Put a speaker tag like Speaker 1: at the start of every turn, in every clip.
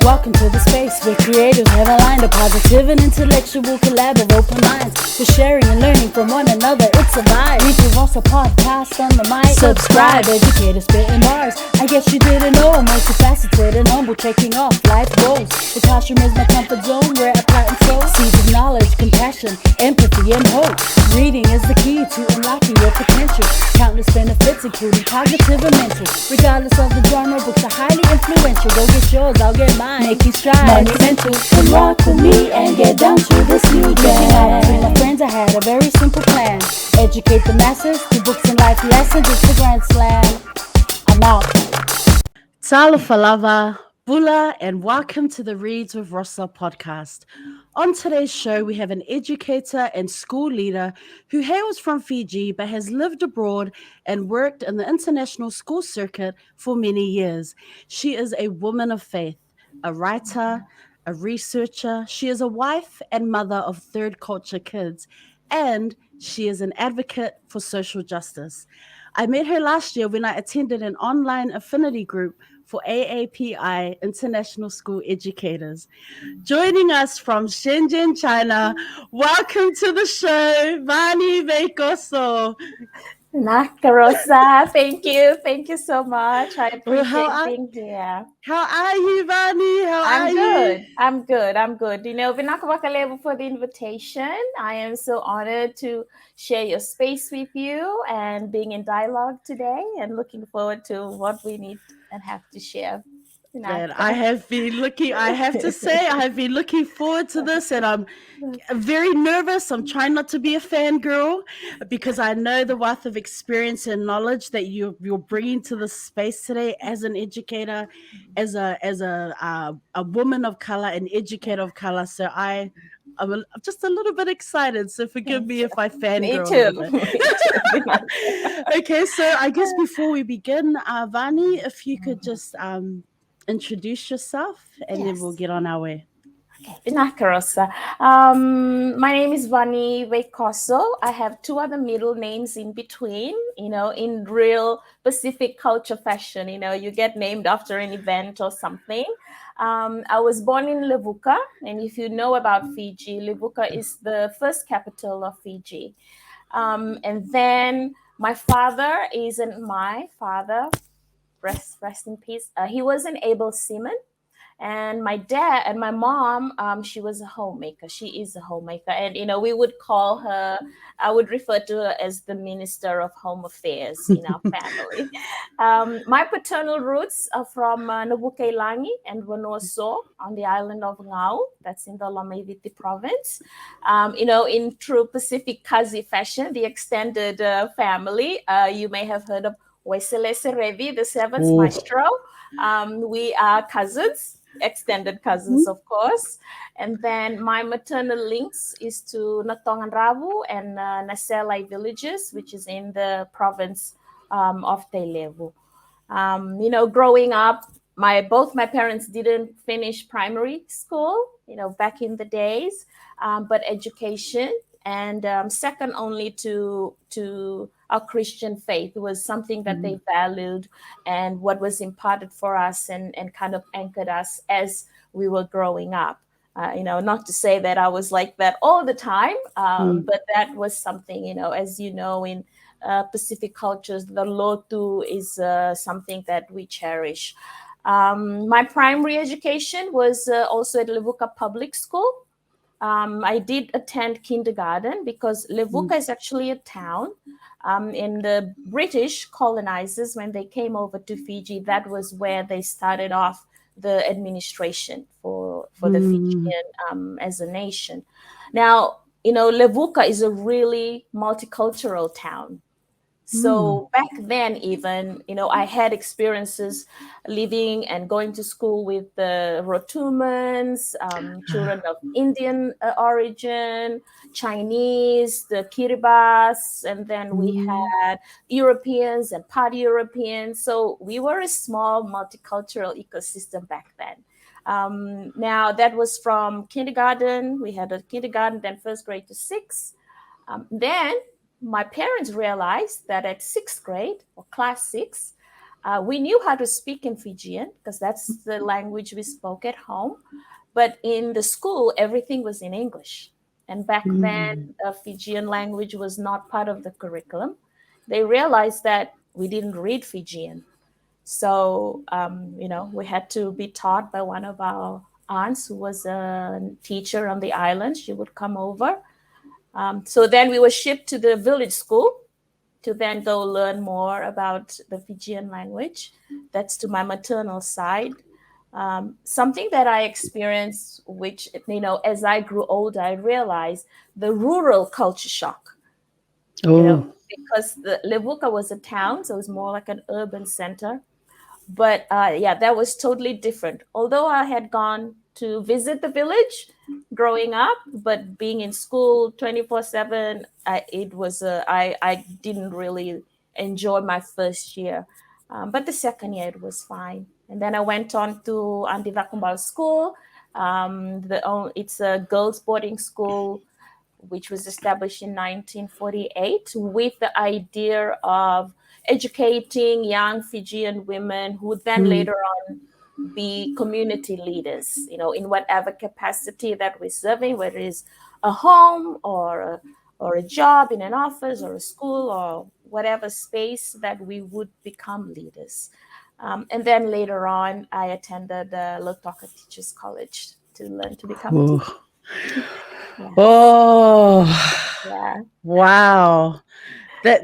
Speaker 1: Welcome to the space where creators have aligned a positive and intellectual collab of open minds. For sharing and learning from one another, it's a vibe. ReadswithRosa podcast on the mic. Subscribe, educator spitting bars. I guess you didn't know I'm multifaceted and humble, checking off life goals. The classroom is my comfort zone where I plant and sow seeds of knowledge, compassion, empathy, and hope. Reading is the key to unlocking your potential. Countless benefits, including cognitive and mental. Regardless of the genre, books are highly influential. Go get yours, I'll get mine. Making strides, monumental. Come rock with me and get down to this new jam. Reaching out to my friends, I had a very simple plan. Educate the masses through books and life lessons. It's the grand slam. I'm out. Tala falava, bula, and welcome to the Reads with Rosa podcast. On today's show, we have an educator and school leader who hails from Fiji but has lived abroad and worked in the international school circuit for many years. She is a woman of faith, a writer, a researcher. She is a wife and mother of third culture kids, and she is an advocate for social justice. I met her last year when I attended an online affinity group for AAPI International School Educators. Joining us from Shenzhen, China, welcome to the show, Vani Veikoso.
Speaker 2: Rosa, thank you so much. I appreciate being here.
Speaker 1: How are you, Vani?
Speaker 2: I'm good. You know, Vinakawakalebo for the invitation. I am so honored to share your space with you and being in dialogue today, and looking forward to what we need and have to share.
Speaker 1: And I have been looking forward to this, and I'm very nervous. I'm trying not to be a fangirl because I know the wealth of experience and knowledge that you're bringing to this space today as an educator, as a woman of color, an educator of color. So I'm just a little bit excited. So forgive me if I fangirl.
Speaker 2: Me
Speaker 1: too. Okay, so I guess before we begin, Vani, if you could just introduce yourself, and then we'll get on our way.
Speaker 2: Okay, Rosa. My name is Vani Veikoso. I have two other middle names in between, you know, in real Pacific culture fashion. You know, you get named after an event or something. I was born in Levuka, and if you know about Fiji, Levuka is the first capital of Fiji. And then my father isn't my father. Rest in peace. He was an able seaman. And my dad and my mom, she was a homemaker. She is a homemaker. And, you know, we would call her, I would refer to her as the Minister of Home Affairs in our family. My paternal roots are from Nabukelangi and Wanoso on the island of Ngau. That's in the Lamaiviti province. You know, in true Pacific Kazi fashion, the extended family, you may have heard of Waisele Serevi, the seventh maestro. We are cousins. Extended cousins, of course. And then my maternal links is to Natonganravu and Naselai villages, which is in the province of Teilevu. You know, growing up, both my parents didn't finish primary school, you know, back in the days, but education, and second only to our Christian faith was something that they valued, and what was imparted for us and kind of anchored us as we were growing up. You know, not to say that I was like that all the time, but that was something, you know, as you know, in Pacific cultures, the lotu is something that we cherish. My primary education was also at Levuka Public School. I did attend kindergarten because Levuka is actually a town. In the British colonizers, when they came over to Fiji, that was where they started off the administration for the Fijian as a nation. Now, you know, Levuka is a really multicultural town. So back then, even, you know, I had experiences living and going to school with the Rotumans, children of Indian origin, Chinese, the Kiribati, and then we had Europeans and part Europeans. So we were a small multicultural ecosystem back then. Now that was from kindergarten. We had a kindergarten, then first grade to sixth. Then my parents realized that at sixth grade or class 6, We knew how to speak in Fijian because that's the language we spoke at home. But in the school, everything was in English. And back then, Fijian language was not part of the curriculum. They realized that we didn't read Fijian. So, we had to be taught by one of our aunts who was a teacher on the island. She would come over. So then we were shipped to the village school to then go learn more about the Fijian language. That's to my maternal side. Something that I experienced, which, as I grew older, I realized the rural culture shock,
Speaker 3: Oh.
Speaker 2: because the Levuka was a town, so it was more like an urban center. But that was totally different. Although I had gone to visit the village growing up, but being in school 24/7, I didn't really enjoy my first year. But the second year it was fine. And then I went on to Andi Vakumbal School. It's a girls' boarding school which was established in 1948 with the idea of educating young Fijian women who would then later on be community leaders, in whatever capacity that we're serving, whether it's a home or a job in an office or a school or whatever space that we would become leaders. And then later on, I attended the Lautoka Teachers College to learn to become a teacher.
Speaker 3: Yeah. Oh,
Speaker 2: yeah.
Speaker 3: Wow. That,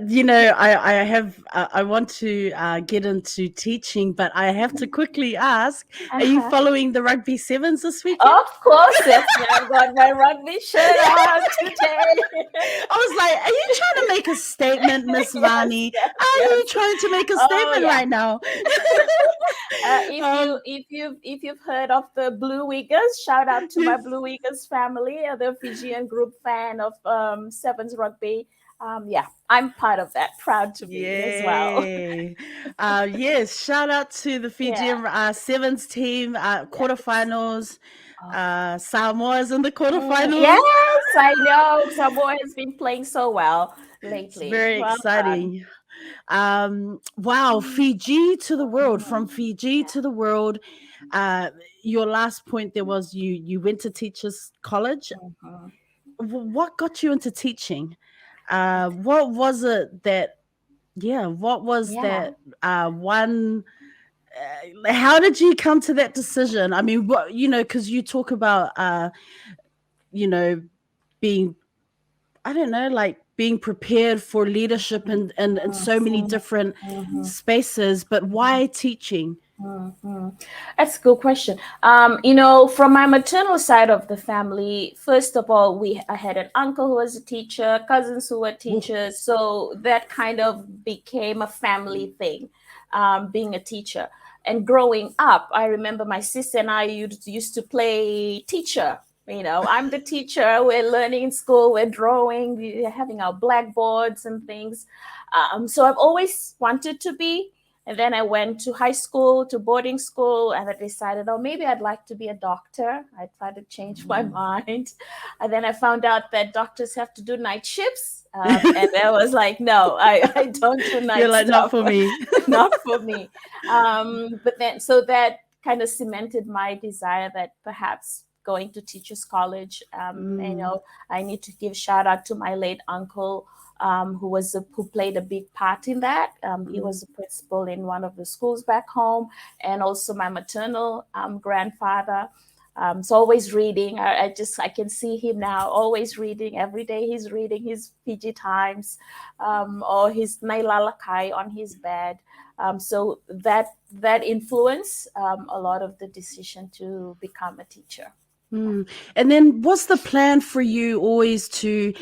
Speaker 3: I want to get into teaching, but I have to quickly ask, are you following the rugby sevens this weekend?
Speaker 2: Of course, yes. I've got my rugby shirt on today.
Speaker 3: I was like, are you trying to make a statement, Miss Vani? Are you trying to make a statement right now?
Speaker 2: If you've heard of the Blue Wiggers, shout out to my Blue Wiggers family, the Fijian group fan of sevens rugby. I'm part of that. Proud to be as well.
Speaker 3: Yes, shout out to the Fijian sevens team, quarterfinals. Samoa's in the quarterfinals.
Speaker 2: Yes, I know. Samoa has been playing so well lately.
Speaker 3: It's very exciting. Wow, Fiji to the world. From Fiji to the world. Your last point there was you went to teachers college. What got you into teaching? What was it that? Yeah, what was that one? How did you come to that decision? I mean, what because you talk about being, I don't know, like being prepared for leadership and so many different spaces, but why teaching?
Speaker 2: That's a good question. From my maternal side of the family, first of all, I had an uncle who was a teacher, cousins who were teachers, so that kind of became a family thing, being a teacher. And growing up, I remember my sister and I used to play teacher. I'm the teacher. We're learning in school. We're drawing. We're having our blackboards and things. So I've always wanted to be. And then I went to high school, to boarding school, and I decided, maybe I'd like to be a doctor. I tried to change my mind. And then I found out that doctors have to do night shifts. And I was like, no, I don't do night
Speaker 3: You're like,
Speaker 2: stuff.
Speaker 3: not for me.
Speaker 2: Not for me. But then, so that kind of cemented my desire that perhaps going to teachers college, I need to give shout out to my late uncle, who played a big part in that. He was a principal in one of the schools back home, and also my maternal grandfather. So always reading. I can see him now, always reading. Every day he's reading his Fiji Times or his Nailalakai on his bed. So that influenced a lot of the decision to become a teacher.
Speaker 3: And then what's the plan for you always to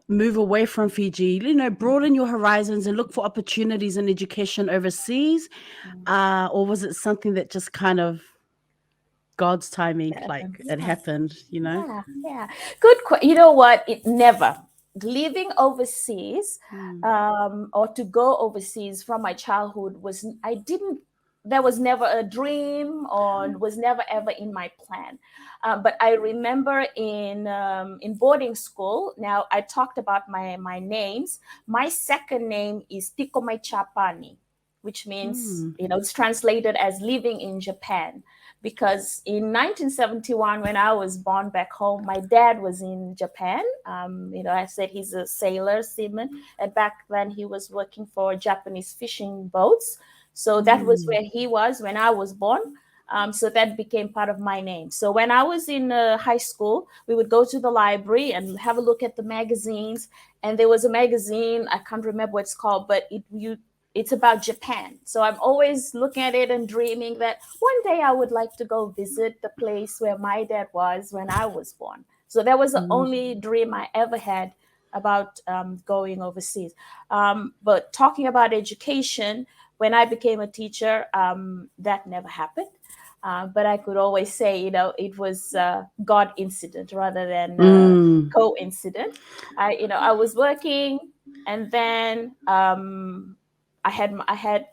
Speaker 3: move away from Fiji, broaden your horizons and look for opportunities in education overseas? Or was it something that just kind of God's timing, like it happened,
Speaker 2: Yeah. Good. You know what? It never. Living overseas or to go overseas from my childhood there was never a dream or was never ever in my plan. But I remember in boarding school, now I talked about my names. My second name is Tikomai Chapani. which means, it's translated as living in Japan. Because in 1971, when I was born back home, my dad was in Japan. I said he's a sailor, seaman, and back then he was working for Japanese fishing boats. So that was where he was when I was born. So that became part of my name. So when I was in high school, we would go to the library and have a look at the magazines. And there was a magazine, I can't remember what it's called, but it's about Japan. So I'm always looking at it and dreaming that one day I would like to go visit the place where my dad was when I was born. So that was the only dream I ever had about going overseas. But talking about education, when I became a teacher, that never happened. But I could always say, it was God incident rather than coincident. I was working, and then I had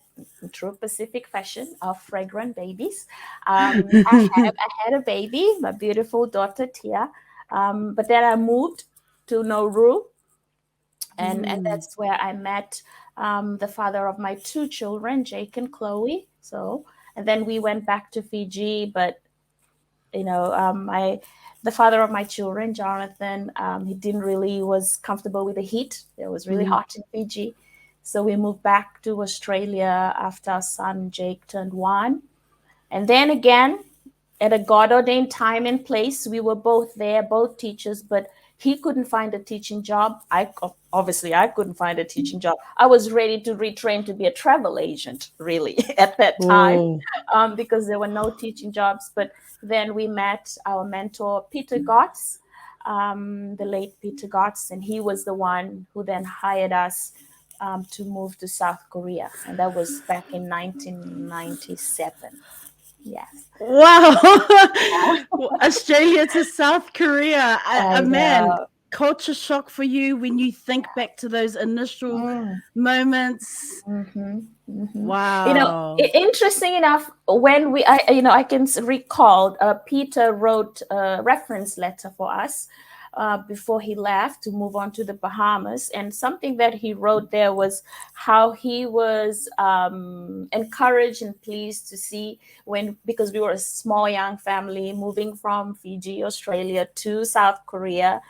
Speaker 2: true Pacific fashion of fragrant babies. I had a baby, my beautiful daughter Tia. But then I moved to Nauru, and that's where I met the father of my two children, Jake and Chloe. So, and then we went back to Fiji, but the father of my children, Jonathan, he didn't really was comfortable with the heat. It was really hot in Fiji. So we moved back to Australia after our son Jake turned 1. And then again, at a God ordained time and place, we were both there, both teachers, but he couldn't find a teaching job. Obviously I couldn't find a teaching job. I was ready to retrain to be a travel agent, really, at that time, because there were no teaching jobs. But then we met our mentor, Peter Gotts, the late Peter Gotts, and he was the one who then hired us to move to South Korea. And that was back in 1997. Yes.
Speaker 3: Wow. Australia to South Korea. Man, culture shock for you when you think back to those initial moments. Wow.
Speaker 2: Interesting enough, when I can recall Peter wrote a reference letter for us before he left to move on to the Bahamas. And something that he wrote there was how he was encouraged and pleased to see because we were a small young family moving from Fiji, Australia to South Korea.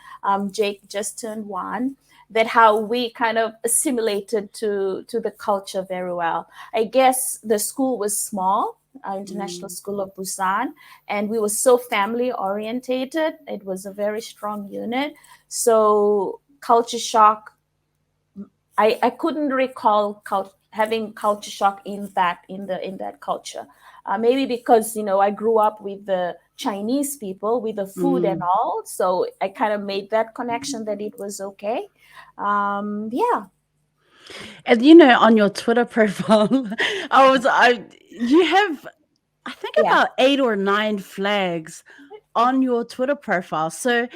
Speaker 2: Jake just turned 1. That how we kind of assimilated to the culture very well. I guess the school was small, International School of Busan, and we were so family orientated. It was a very strong unit. So culture shock, I couldn't recall having culture shock in that culture. Maybe because I grew up with the Chinese people, with the food and all, so I kind of made that connection that it was okay. Yeah.
Speaker 3: And on your Twitter profile, you have, I think, about 8 or 9 flags on your Twitter profile. So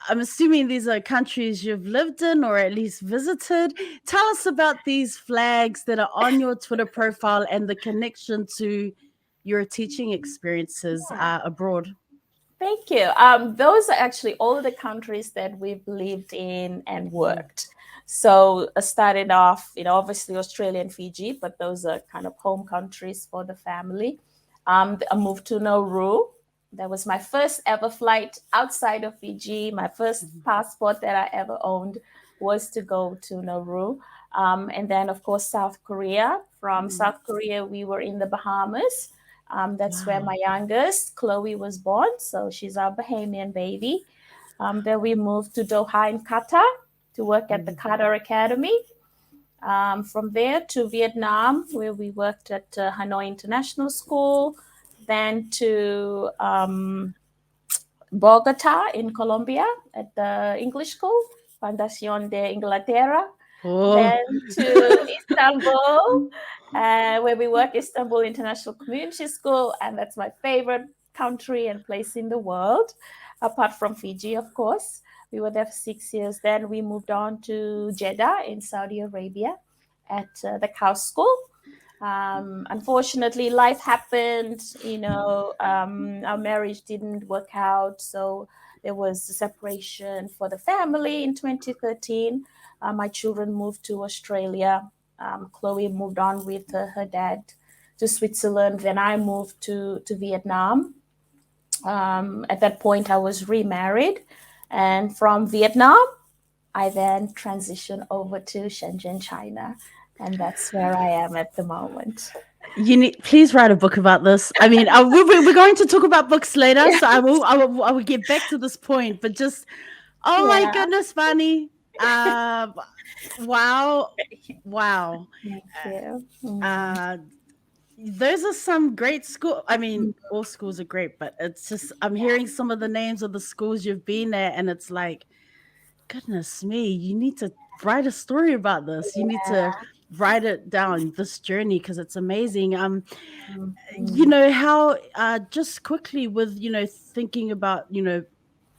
Speaker 3: I'm assuming these are countries you've lived in or at least visited. Tell us about these flags that are on your Twitter profile and the connection to your teaching experiences abroad.
Speaker 2: Thank you. Those are actually all the countries that we've lived in and worked. So I started off, obviously Australia and Fiji, but those are kind of home countries for the family. I moved to Nauru. That was my first ever flight outside of Fiji. My first passport that I ever owned was to go to Nauru. And then, of course, South Korea. From South Korea, we were in the Bahamas. That's where my youngest, Chloe, was born. So she's our Bahamian baby. Then we moved to Doha in Qatar to work at the Qatar Academy. From there to Vietnam, where we worked at Hanoi International School. Then to Bogota in Colombia at the English school, Fundación de Inglaterra. Then to Istanbul, where we work, Istanbul International Community School, and that's my favorite country and place in the world, apart from Fiji, of course. We were there for 6 years. Then we moved on to Jeddah in Saudi Arabia at the Cow School. Unfortunately, life happened, our marriage didn't work out. So there was a separation for the family in 2013. My children moved to Australia. Chloe moved on with her dad to Switzerland. Then I moved to Vietnam. At that point, I was remarried. And from Vietnam, I then transitioned over to Shenzhen, China. And that's where I am at the moment.
Speaker 3: You need please write a book about this. I mean, we're going to talk about books later, so I will get back to this point. But just, oh my
Speaker 2: Yeah.
Speaker 3: goodness, Vani, wow, wow.
Speaker 2: Thank you.
Speaker 3: Uh, those are some great school. I mean, all schools are great, but it's just I'm hearing some of the names of the schools you've been at, and it's like, goodness me, you need to write a story about this. You need to write it down, this journey, because it's amazing. You know how just quickly with thinking about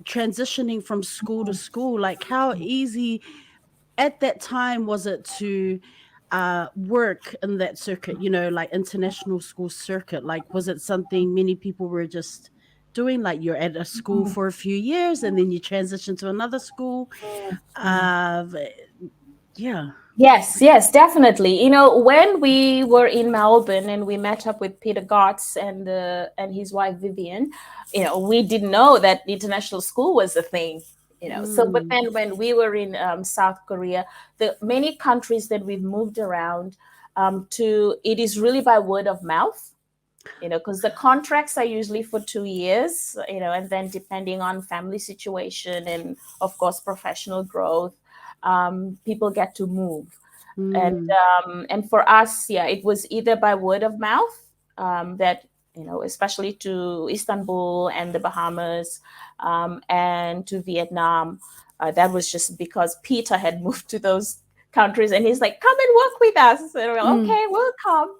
Speaker 3: transitioning from school to school, like how easy at that time was it to work in that circuit, like international school circuit? Like, was it something many people were just doing, like you're at a school for a few years and then you transition to another school? uh yeah.
Speaker 2: Yes, definitely. When we were in Melbourne and we met up with Peter Gotts and his wife Vivian, we didn't know that international school was a thing. So, but then when we were in South Korea, the many countries that we've moved around to, it is really by word of mouth. Because the contracts are usually for 2 years, and then depending on family situation and of course professional growth, people get to move. And for us, it was either by word of mouth, that especially to Istanbul and the Bahamas, and to Vietnam. That was just because Peter had moved to those countries, and he's like, "Come and work with us." And we're like, "Okay, we'll come."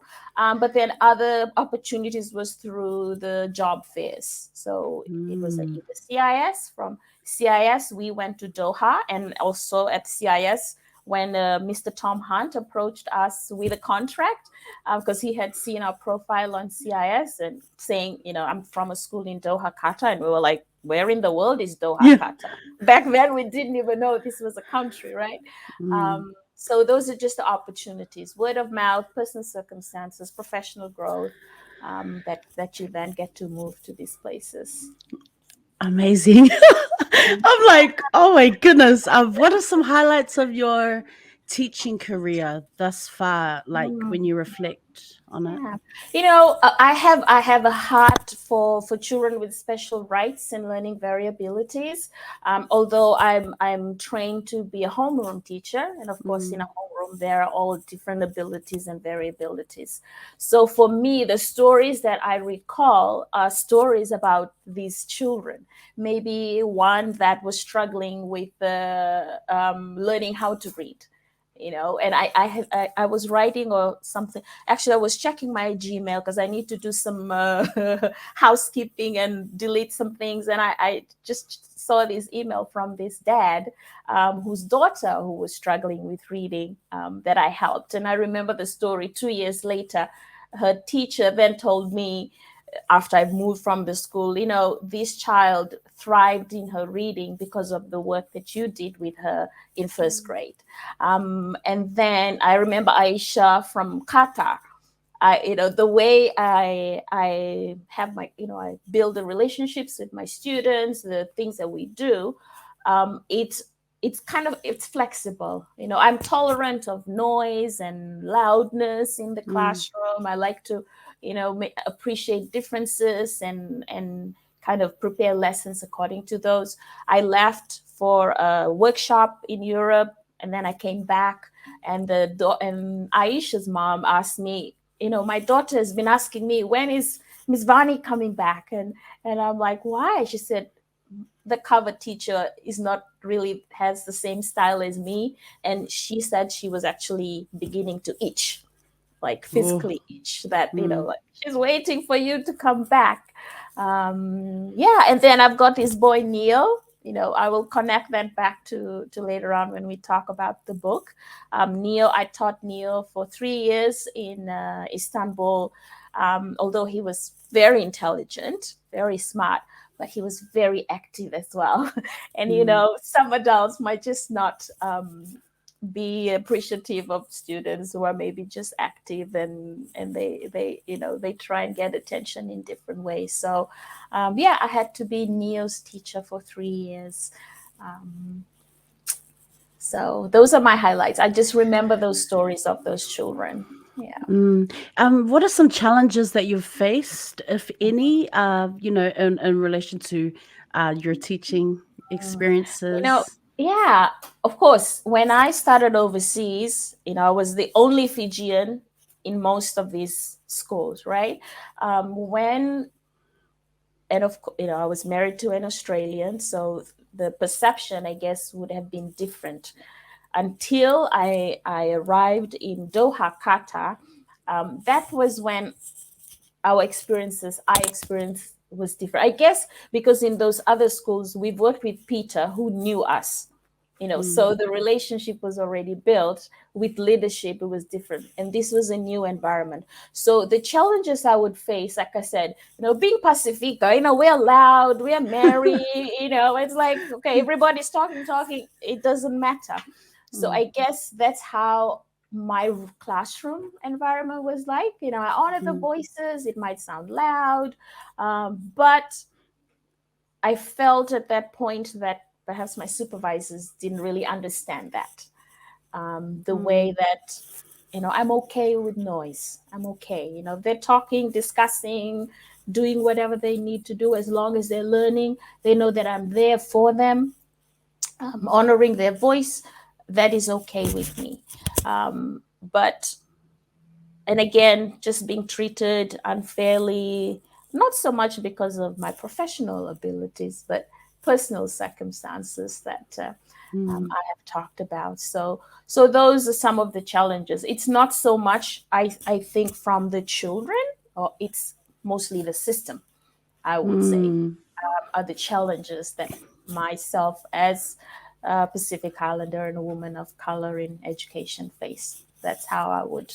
Speaker 2: But then other opportunities was through the job fairs. So it was like the CIS. From CIS, we went to Doha, and also at CIS, when Mr. Tom Hunt approached us with a contract, because he had seen our profile on CIS and saying, I'm from a school in Doha, Qatar. And we were like, where in the world is Doha, Qatar? Back then, we didn't even know this was a country, right? So those are just the opportunities: word of mouth, personal circumstances, professional growth, that you then get to move to these places.
Speaker 3: Amazing. I'm like, oh my goodness. What are some highlights of your teaching career thus far? Like when you reflect on it.
Speaker 2: I have a heart for children with special rights and learning variabilities. Although I'm trained to be a homeroom teacher, and of course in a homeroom there are all different abilities and variabilities. So for me, the stories that I recall are stories about these children. Maybe one that was struggling with learning how to read. And I was writing or something. Actually, I was checking my Gmail because I need to do some housekeeping and delete some things. And I just saw this email from this dad, whose daughter who was struggling with reading, that I helped. And I remember the story 2 years later. Her teacher then told me, after I moved from the school, this child thrived in her reading because of the work that you did with her in first grade. And then I remember Aisha from Qatar. The way I have my, I build the relationships with my students, the things that we do, it's flexible. I'm tolerant of noise and loudness in the classroom. I like to appreciate differences and kind of prepare lessons according to those. I left for a workshop in Europe, and then I came back, and and Aisha's mom asked me, my daughter has been asking me, when is Miss Vani coming back? And I'm like, why? She said, the cover teacher is not really has the same style as me. And she said she was actually beginning to itch, like physically itch, that like she's waiting for you to come back. And then I've got this boy Neil. I will connect that back to later on when we talk about the book. Neil, I taught Neil for 3 years in Istanbul. Although he was very intelligent, very smart, but he was very active as well. And some adults might just not be appreciative of students who are maybe just active, and they they try and get attention in different ways. So yeah, I had to be NEO's teacher for 3 years. um, so those are my highlights. I just remember those stories of those children. Yeah.
Speaker 3: What are some challenges that you've faced, if any, in relation to your teaching
Speaker 2: You know,
Speaker 3: experiences?
Speaker 2: yeah, of course. When I started overseas, I was the only Fijian in most of these schools, right? When and I was married to an Australian, so the perception, I guess, would have been different until I arrived in Doha, Qatar. That was when I experienced was different, I guess, because in those other schools we've worked with Peter, who knew us, so the relationship was already built. With leadership, it was different, and this was a new environment. So the challenges I would face, like I said, being Pacifica, we're loud, we're merry, it's like, okay, everybody's talking, it doesn't matter. So I guess that's how my classroom environment was like. I honor the voices. It might sound loud, but I felt at that point that perhaps my supervisors didn't really understand that. The way that, I'm okay with noise. I'm okay. They're talking, discussing, doing whatever they need to do. As long as they're learning, they know that I'm there for them, honoring their voice. That is okay with me. But and again, just being treated unfairly, not so much because of my professional abilities, but personal circumstances that I have talked about. So those are some of the challenges. It's not so much, I think, from the children, or it's mostly the system, I would say, are the challenges that myself as a Pacific Islander and a woman of color in education face. That's how I would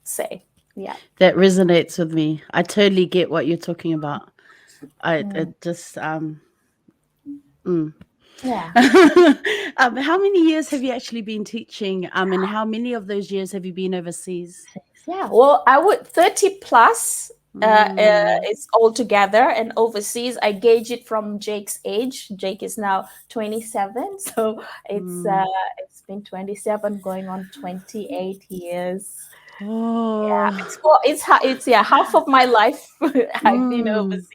Speaker 2: say. Yeah.
Speaker 3: That resonates with me. I totally get what you're talking about. I it just
Speaker 2: Yeah.
Speaker 3: How many years have you actually been teaching? And how many of those years have you been overseas?
Speaker 2: Yeah. Well, I would 30 plus is all together, and overseas I gauge it from Jake's age. Jake is now 27, so it's been 27 going on 28 years. Yeah,
Speaker 3: Oh,
Speaker 2: it's yeah, half of my life I've been
Speaker 3: mm.
Speaker 2: overseas.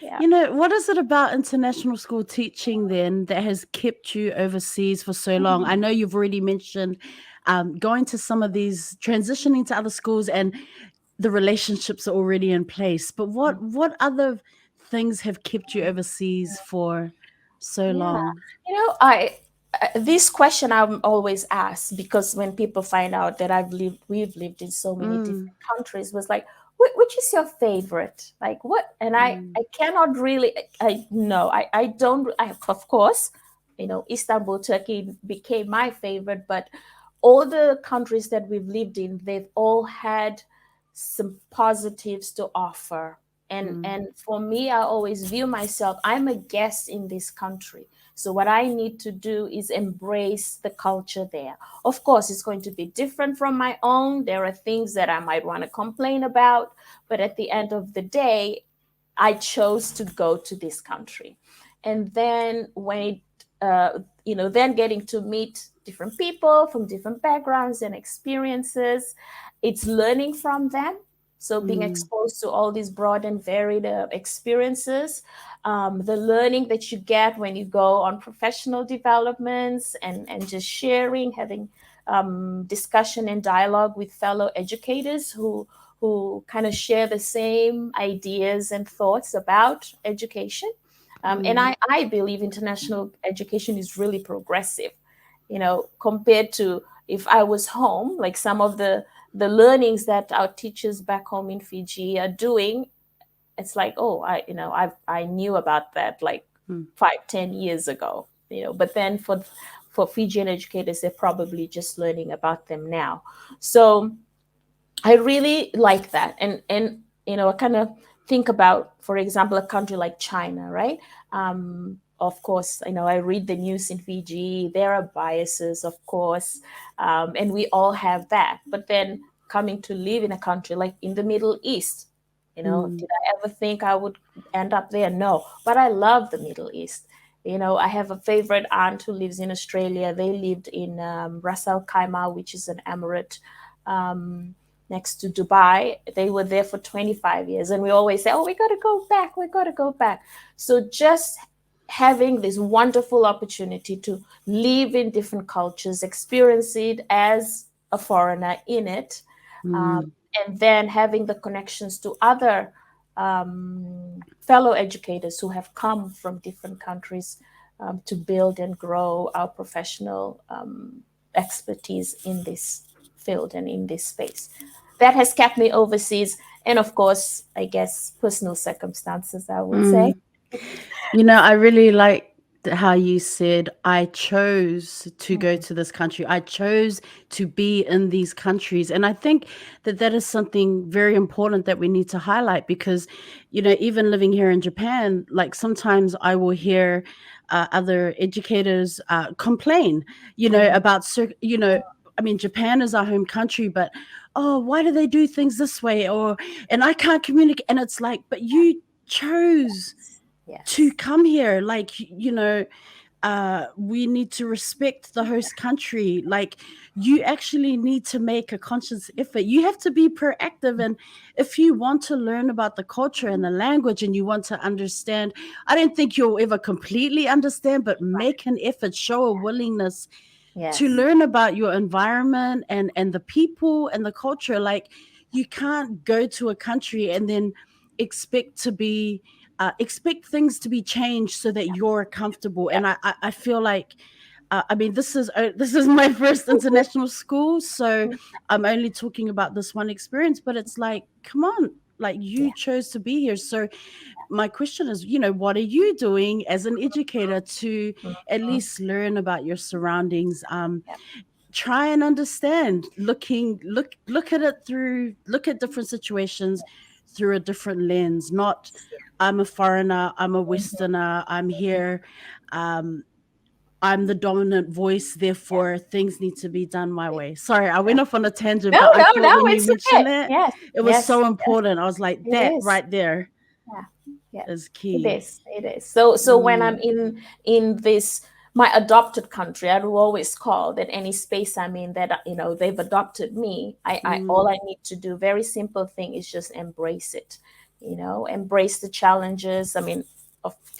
Speaker 2: Yeah.
Speaker 3: What is it about international school teaching then that has kept you overseas for so long? I know you've already mentioned going to some of these, transitioning to other schools, and the relationships are already in place. But what other things have kept you overseas for so
Speaker 2: Yeah.
Speaker 3: long?
Speaker 2: I this question I'm always asked, because when people find out that we've lived in so many
Speaker 3: Mm,
Speaker 2: different countries, was like, which is your favorite? Like what? And I
Speaker 3: mm,
Speaker 2: cannot really, I no, I don't, of course, Istanbul, Turkey became my favorite, but all the countries that we've lived in, they've all had some positives to offer.
Speaker 3: mm,
Speaker 2: And for me, I always view myself, I'm a guest in this country. So what I need to do is embrace the culture there. Of course, it's going to be different from my own. There are things that I might want to complain about, but at the end of the day, I chose to go to this country. And then then getting to meet different people from different backgrounds and experiences, it's learning from them. So being
Speaker 3: mm,
Speaker 2: exposed to all these broad and varied experiences, the learning that you get when you go on professional developments, and just sharing, having discussion and dialogue with fellow educators who kind of share the same ideas and thoughts about education. And
Speaker 3: mm,
Speaker 2: I believe international education is really progressive, compared to if I was home, like some of the learnings that our teachers back home in Fiji are doing. It's like, oh, I knew about that like
Speaker 3: mm,
Speaker 2: 5-10 years ago, but then for Fijian educators, they're probably just learning about them now. So I really like that. And I kind of think about, for example, a country like China, right? of course, I read the news in Fiji. There are biases, of course, and we all have that. But then coming to live in a country like in the Middle East,
Speaker 3: Mm,
Speaker 2: did I ever think I would end up there? No, but I love the Middle East. I have a favorite aunt who lives in Australia. They lived in Ras Al Khaimah, which is an emirate um, next to Dubai. They were there for 25 years. And we always say, oh, we got to go back. We got to go back. So just having this wonderful opportunity to live in different cultures, experience it as a foreigner in it, um,
Speaker 3: mm.
Speaker 2: and then having the connections to other fellow educators who have come from different countries to build and grow our professional expertise in this field and in this space. That has kept me overseas. And of course, I guess personal circumstances, I would say.
Speaker 3: Mm. I really like how you said, I chose to go
Speaker 2: Mm,
Speaker 3: to this country. I chose to be in these countries. And I think that that is something very important that we need to highlight because, even living here in Japan, like sometimes I will hear other educators complain,
Speaker 2: mm,
Speaker 3: about, I mean, Japan is our home country, but oh, why do they do things this way? And I can't communicate. And it's like, but you chose to
Speaker 2: yes.
Speaker 3: come here, like, we need to respect the host country. Like, you actually need to make a conscious effort. You have to be proactive, and if you want to learn about the culture and the language and you want to understand, I don't think you'll ever completely understand, but make an effort, show a willingness to
Speaker 2: Yes.
Speaker 3: learn about your environment and the people and the culture. Like, you can't go to a country and then expect to be expect things to be changed so that you're comfortable.
Speaker 2: Yeah.
Speaker 3: And I feel like, I mean, this is my first international school, so I'm only talking about this one experience. But it's like, come on, like,
Speaker 2: Yeah.
Speaker 3: you chose to be here. So my question is, what are you doing as an educator to at
Speaker 2: Mhm.
Speaker 3: least learn about your surroundings?
Speaker 2: Yeah.
Speaker 3: Try and understand, look at different situations through a different lens. Not, I'm a foreigner, I'm a Westerner, I'm here, um, I'm the dominant voice,
Speaker 2: Yeah.
Speaker 3: therefore things need to be done my way. Sorry, I went off on a tangent,
Speaker 2: No,
Speaker 3: but I
Speaker 2: no,
Speaker 3: thought
Speaker 2: no,
Speaker 3: when you
Speaker 2: it's okay.
Speaker 3: mentioned it,
Speaker 2: Yes,
Speaker 3: it was
Speaker 2: yes,
Speaker 3: so
Speaker 2: yes,
Speaker 3: important. I was like,
Speaker 2: it
Speaker 3: that
Speaker 2: is.
Speaker 3: right there
Speaker 2: Yeah, yeah,
Speaker 3: is
Speaker 2: it
Speaker 3: key.
Speaker 2: is. It is. So when I'm
Speaker 3: Mm,
Speaker 2: in this my adopted country, I will always call that any space I'm in that they've adopted me. I all
Speaker 3: mm,
Speaker 2: I need to do, very simple thing, is just embrace it. Embrace the challenges. I mean,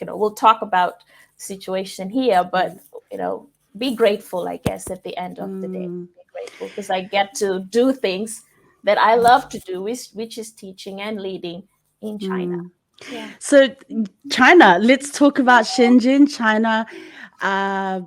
Speaker 2: we'll talk about situation here, but
Speaker 3: mm,
Speaker 2: you know, be grateful. I guess at the end of the day,
Speaker 3: mm,
Speaker 2: be grateful because I get to do things that I love to do, which is teaching and leading in China.
Speaker 3: mm.
Speaker 2: Yeah.
Speaker 3: So, China, let's talk about Shenzhen, China. Uh,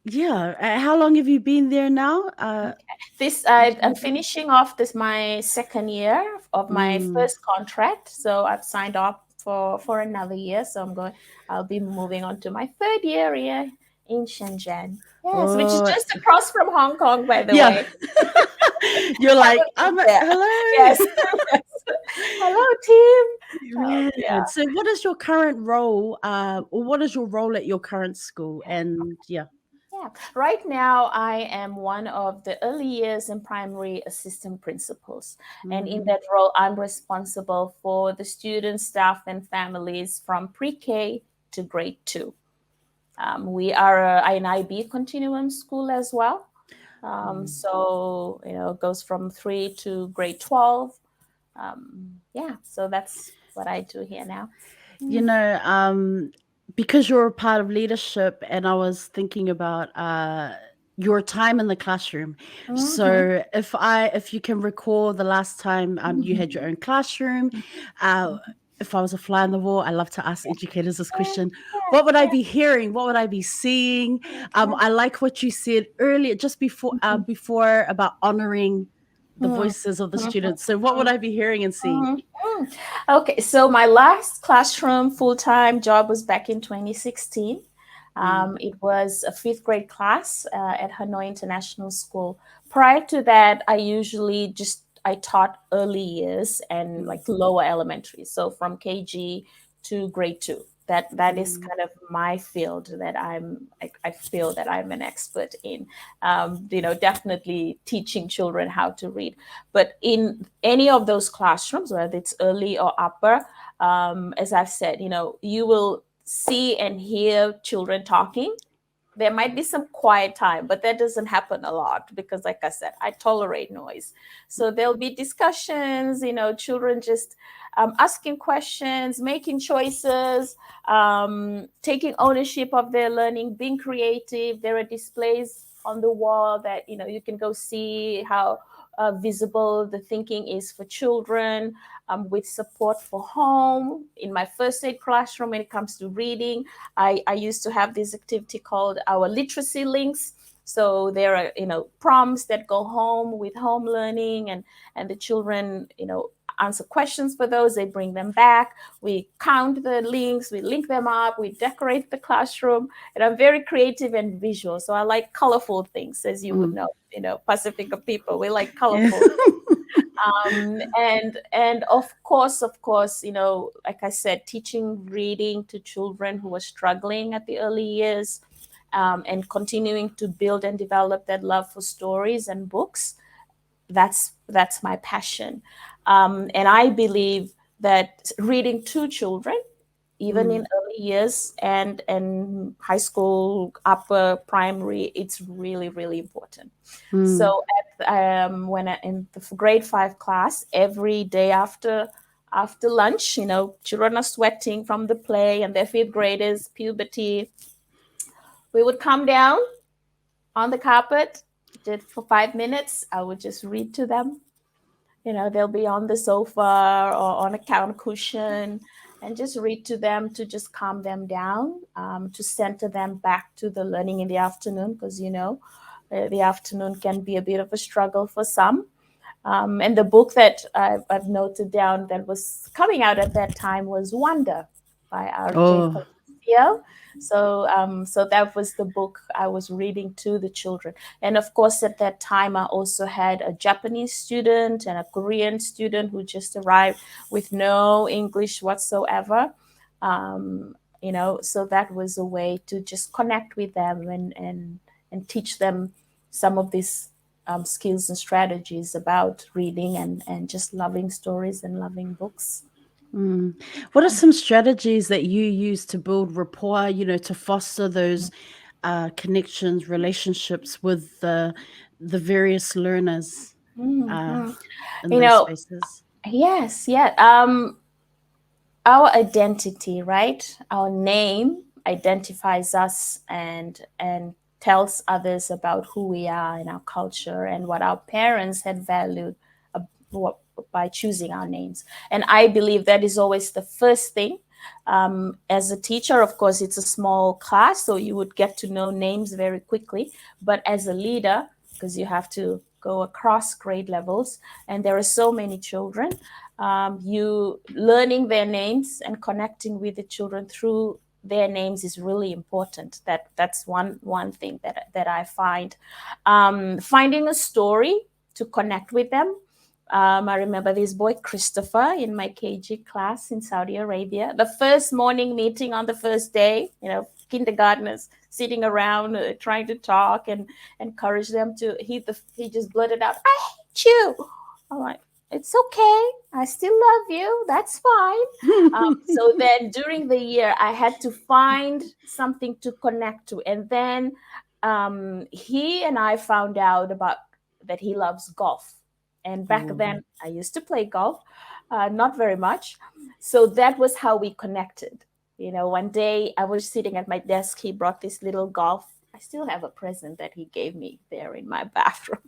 Speaker 3: yeah. How long have you been there now?
Speaker 2: Okay. This
Speaker 3: In
Speaker 2: I'm
Speaker 3: Shenzhen?
Speaker 2: finishing off this my second year of my
Speaker 3: Mm.
Speaker 2: first contract. So I've signed up for another year. So I'll be moving on to my third year here in Shenzhen. Yes, which is
Speaker 3: Oh,
Speaker 2: just across from Hong Kong, by the
Speaker 3: yeah.
Speaker 2: way.
Speaker 3: You're like,
Speaker 2: Haven't been
Speaker 3: I'm
Speaker 2: there.
Speaker 3: hello.
Speaker 2: Yes. Yes. Hello, team. Yeah.
Speaker 3: Man. So, what is your current role? Or what is your role at your current school? And yeah.
Speaker 2: Yeah, right now I am one of the early years and primary assistant principals. And in
Speaker 3: Mm,
Speaker 2: that role, I'm responsible for the students, staff, and families from pre K to grade two. We are an IB continuum school as well.
Speaker 3: mm.
Speaker 2: So, it goes from 3 to grade 12. Yeah, so that's what I do here now.
Speaker 3: You
Speaker 2: Mm.
Speaker 3: know, because you're a part of leadership, and I was thinking about your time in the classroom.
Speaker 2: Mhm.
Speaker 3: So, if you can recall the last time you had your own classroom, uh, if I was a fly on the wall, I love to ask educators this
Speaker 2: Yeah,
Speaker 3: question:
Speaker 2: yeah,
Speaker 3: what would I
Speaker 2: yeah,
Speaker 3: be hearing? What would I be seeing?
Speaker 2: yeah.
Speaker 3: I like what you said earlier, just before about honoring the
Speaker 2: Mhm.
Speaker 3: voices of the
Speaker 2: Mhm.
Speaker 3: students. So, what would I be hearing and seeing?
Speaker 2: Mhm. Mm. Okay, so my last classroom full time job was back in 2016.
Speaker 3: Mm,
Speaker 2: It was a fifth grade class at Hanoi International School. Prior to that, I taught early years and
Speaker 3: mm,
Speaker 2: like lower elementary, so from KG to grade two. That is kind of my field that I feel that I'm an expert in. Definitely teaching children how to read. But in any of those classrooms, whether it's early or upper, as I've said, you will see and hear children talking. There might be some quiet time, but that doesn't happen a lot because, like I said, I tolerate noise. So there'll be discussions, children just asking questions, making choices, taking ownership of their learning, being creative. There are displays on the wall that, you can go see how visible the thinking is for children, with support for home. In my first aid classroom, when it comes to reading, I used to have this activity called our literacy links. So there are, prompts that go home with home learning, and the children, answer questions for those. They bring them back. We count the links, we link them up, we decorate the classroom. And I'm very creative and visual. So I like colorful things, as you would know, Pacifica people, we like colorful. And of course, like I said, teaching reading to children who are struggling at the early years, and continuing to build and develop that love for stories and books. That's my passion. And I believe that reading to children, even in early years and high school, upper primary, it's really, really important. So in the grade 5 class, every day after lunch, children are sweating from the play and they're 5th graders, puberty. We would come down on the carpet, did for 5 minutes. I would just read to them. They'll be on the sofa or on a couch cushion, and just read to them to just calm them down, to center them back to the learning in the afternoon, because the afternoon can be a bit of a struggle for some. And the book that I've noted down that was coming out at that time was Wonder by R.J. Coetzee. So that was the book I was reading to the children. And of course, at that time, I also had a Japanese student and a Korean student who just arrived with no English whatsoever. So that was a way to just connect with them and teach them some of these skills and strategies about reading and just loving stories and loving books.
Speaker 3: What are some strategies that you use to build rapport, to foster those connections, relationships with the various learners in those spaces?
Speaker 2: Yes, yeah. Our identity, right? Our name identifies us and tells others about who we are and our culture and what our parents had valued by choosing our names. And I believe that is always the first thing. As a teacher, of course, it's a small class, so you would get to know names very quickly. But as a leader, because you have to go across grade levels, and there are so many children, you learning their names and connecting with the children through their names is really important. That's one thing that I find. Finding a story to connect with them. I remember this boy, Christopher, in my KG class in Saudi Arabia. The first morning meeting on the first day, kindergartners sitting around trying to talk and encourage them to, he just blurted out, "I hate you." I'm like, "It's okay. I still love you. That's fine." So then during the year, I had to find something to connect to. And then he and I found out about that he loves golf. And back then, I used to play golf, not very much. So that was how we connected. One day I was sitting at my desk. He brought this little golf. I still have a present that he gave me there in my bathroom.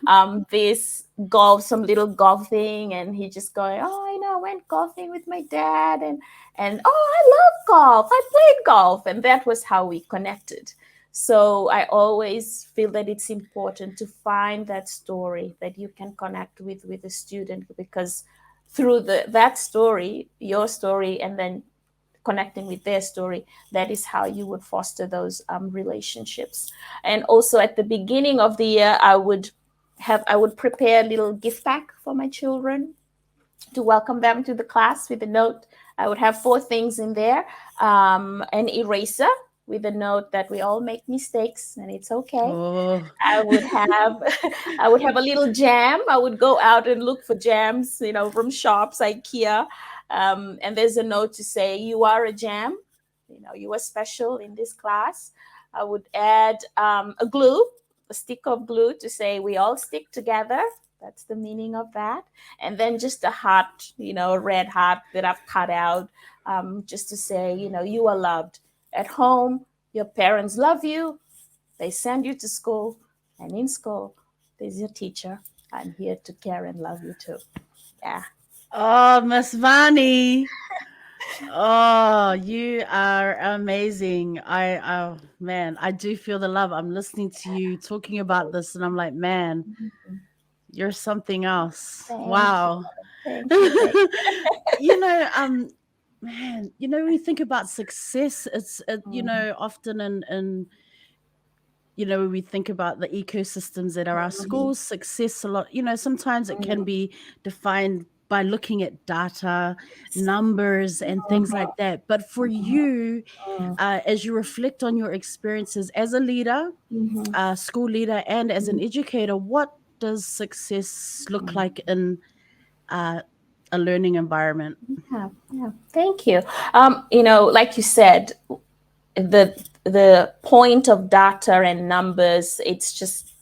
Speaker 2: Some little golf thing. And he just going, "Oh, I went golfing with my dad. And oh, I love golf. I played golf." And that was how we connected. So I always feel that it's important to find that story that you can connect with a student, because through that story, your story, and then connecting with their story, that is how you would foster those relationships. And also at the beginning of the year, I would prepare a little gift pack for my children to welcome them to the class with a note I would have 4 things in there. An eraser with a note that we all make mistakes and it's okay.
Speaker 3: Oh.
Speaker 2: I would have I would have a little jam. I would go out and look for jams, from shops, IKEA. And there's a note to say, you are a jam. You are special in this class. I would add a stick of glue to say we all stick together. That's the meaning of that. And then just a heart, a red heart that I've cut out, just to say, you are loved. At home, your parents love you. They send you to school, and in school, there's your teacher. I'm here to care and love you too. Yeah.
Speaker 3: Oh, Miss Vani. Oh, you are amazing. Oh man, I do feel the love. I'm listening to you talking about this and I'm like, man, you're something else.
Speaker 2: Thank you.
Speaker 3: Wow.
Speaker 2: Thank you. Thank you.
Speaker 3: You know, man, when you think about success, it's often in when we think about the ecosystems that are our schools, success a lot, sometimes it can be defined by looking at data, numbers, and things like that. But for you, as you reflect on your experiences as a leader, school leader, and as an educator, what does success look like in a learning environment?
Speaker 2: Yeah. Thank you. Like you said, the point of data and numbers, it's just,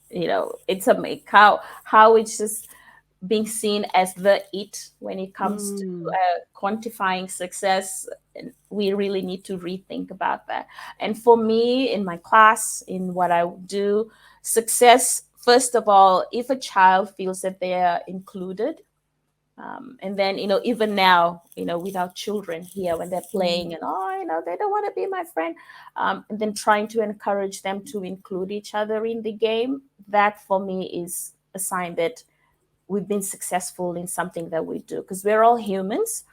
Speaker 2: it's a make how it's just being seen as the it when it comes to quantifying success. We really need to rethink about that. And for me, in my class, in what I do, success, first of all, if a child feels that they are included, and then, even now, with our children here when they're playing and, they don't want to be my friend. And then trying to encourage them to include each other in the game. That for me is a sign that we've been successful in something that we do, because we're all humans.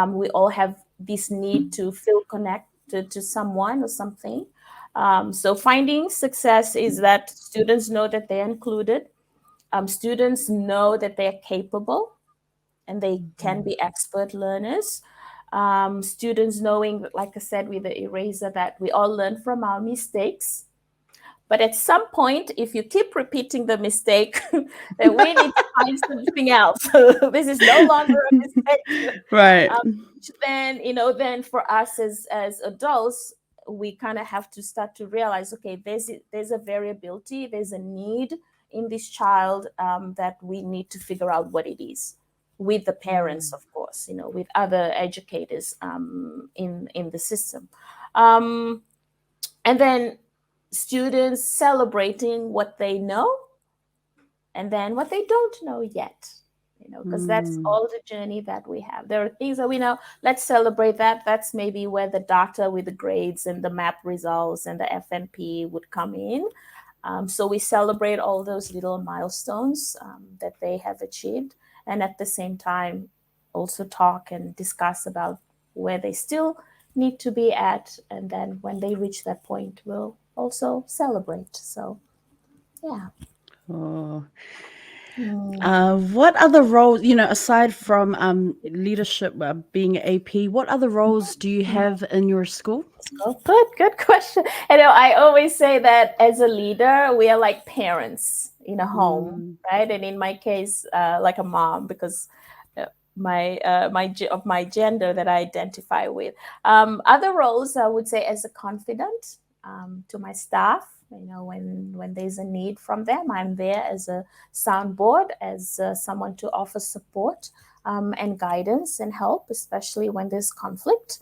Speaker 2: We all have this need to feel connected to someone or something. So finding success is that students know that they're included. Students know that they're capable and they can be expert learners. Students knowing, like I said, with the eraser, that we all learn from our mistakes. But at some point, if you keep repeating the mistake, then we need to find something else. This is no longer a mistake.
Speaker 3: Right.
Speaker 2: Then for us as adults, we kind of have to start to realize, okay, there's a variability, there's a need in this child, that we need to figure out what it is, with the parents, of course, with other educators in the system. And then students celebrating what they know and then what they don't know yet, because that's all the journey that we have. There are things that we know, let's celebrate that. That's maybe where the data with the grades and the map results and the FNP would come in. So we celebrate all those little milestones that they have achieved. And at the same time, also talk and discuss about where they still need to be at. And then when they reach that point, we'll also celebrate. So, yeah.
Speaker 3: Oh. What other roles, aside from leadership, being AP, what other roles do you have in your school?
Speaker 2: Oh, good question. I always say that as a leader, we are like parents in a home, right? And in my case, like a mom, because my gender that I identify with. Other roles, I would say, as a confidant to my staff. When there's a need from them, I'm there as a soundboard, as someone to offer support and guidance and help, especially when there's conflict.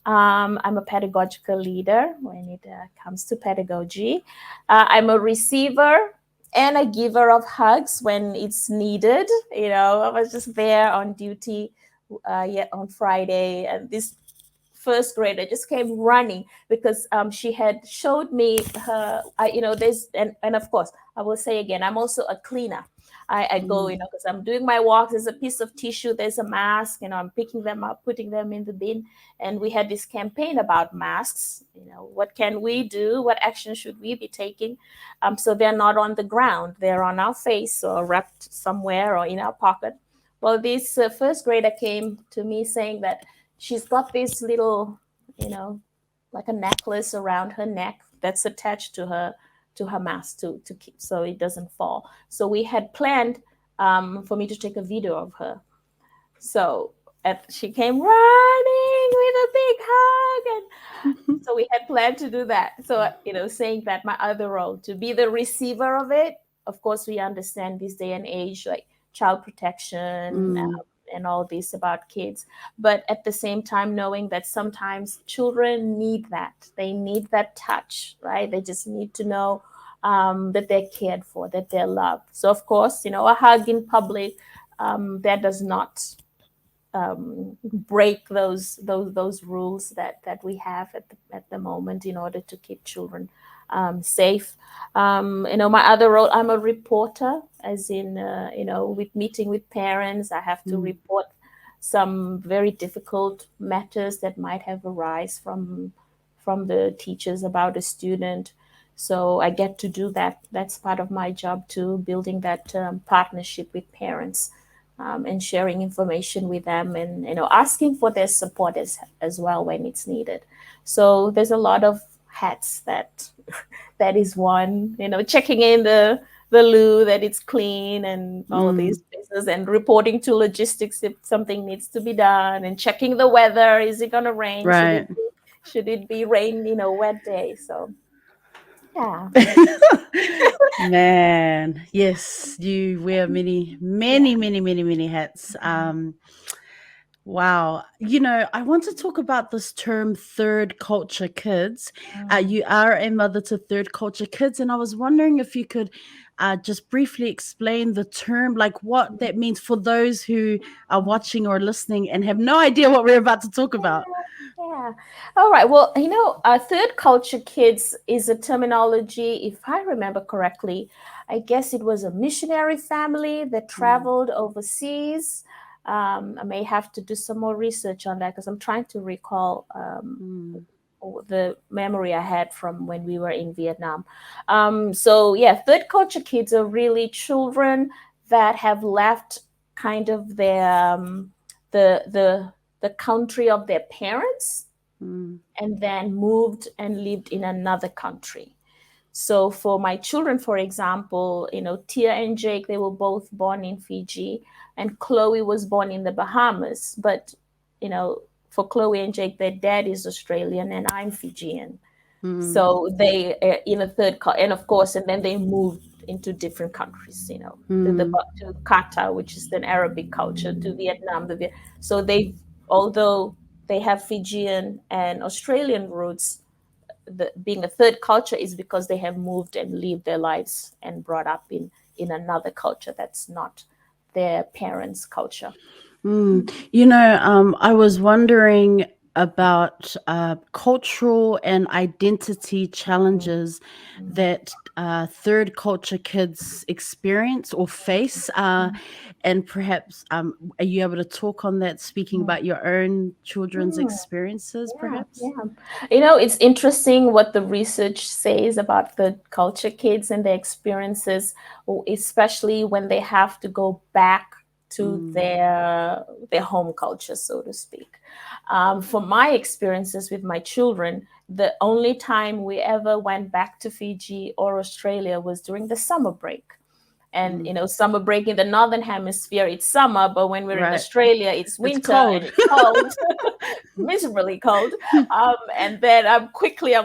Speaker 2: I'm a pedagogical leader when it comes to pedagogy. I'm a receiver and a giver of hugs when it's needed. I was just there on duty yet on Friday, and this first grader just came running because she had showed me her, there's, and of course, I will say again, I'm also a cleaner. I go, because I'm doing my walks, there's a piece of tissue, there's a mask, I'm picking them up, putting them in the bin. And we had this campaign about masks, what can we do? What action should we be taking? So they're not on the ground, they're on our face or wrapped somewhere or in our pocket. Well, this first grader came to me saying that she's got this little, you know, like a necklace around her neck that's attached to her mask to keep so it doesn't fall. So we had planned for me to take a video of her. So she came running with a big hug, and so we had planned to do that. So saying that my other role to be the receiver of it. Of course, we understand this day and age, like child protection and all this about kids, but at the same time, knowing that sometimes children need that. They need that touch, right? They just need to know that they're cared for, that they're loved. So, of course, a hug in public that does not break those rules that we have at the moment in order to keep children safe. My other role, I'm a reporter, as in with meeting with parents, I have to report some very difficult matters that might have arisen from the teachers about a student. So I get to do that. That's part of my job too, building that partnership with parents. And sharing information with them, and asking for their support as well when it's needed. So there's a lot of hats that is one. Checking in the loo that it's clean and all of these business, and reporting to logistics if something needs to be done, and checking the weather. Is it going to rain?
Speaker 3: Right.
Speaker 2: Should it be rain? Wet day. So yeah.
Speaker 3: Man, yes, you wear many, many, many, many, many hats. Wow. I want to talk about this term third culture kids. You are a mother to third culture kids, and I was wondering if you could just briefly explain the term, like what that means for those who are watching or listening and have no idea what we're about to talk about.
Speaker 2: Yeah. All right. Well, third culture kids is a terminology, if I remember correctly. I guess it was a missionary family that traveled overseas. I may have to do some more research on that because I'm trying to recall the memory I had from when we were in Vietnam. So yeah, third culture kids are really children that have left kind of their the country of their parents and then moved and lived in another country. So for my children, for example, Tia and Jake, they were both born in Fiji, and Chloe was born in the Bahamas. But, for Chloe and Jake, their dad is Australian and I'm Fijian. So they in a and of course, and then they moved into different countries, to Qatar, which is an Arabic culture, to Vietnam. So although they have Fijian and Australian roots, being a third culture is because they have moved and lived their lives and brought up in another culture that's not their parents' culture.
Speaker 3: I was wondering about cultural and identity challenges that third culture kids experience or face. And perhaps, are you able to talk on that, speaking about your own children's experiences, perhaps?
Speaker 2: Yeah. It's interesting what the research says about the culture kids and their experiences, especially when they have to go back to their home culture, so to speak. For my experiences with my children, the only time we ever went back to Fiji or Australia was during the summer break. And summer break in the northern hemisphere, it's summer, but when we're in Australia, it's winter and it's cold, miserably cold. And then I'm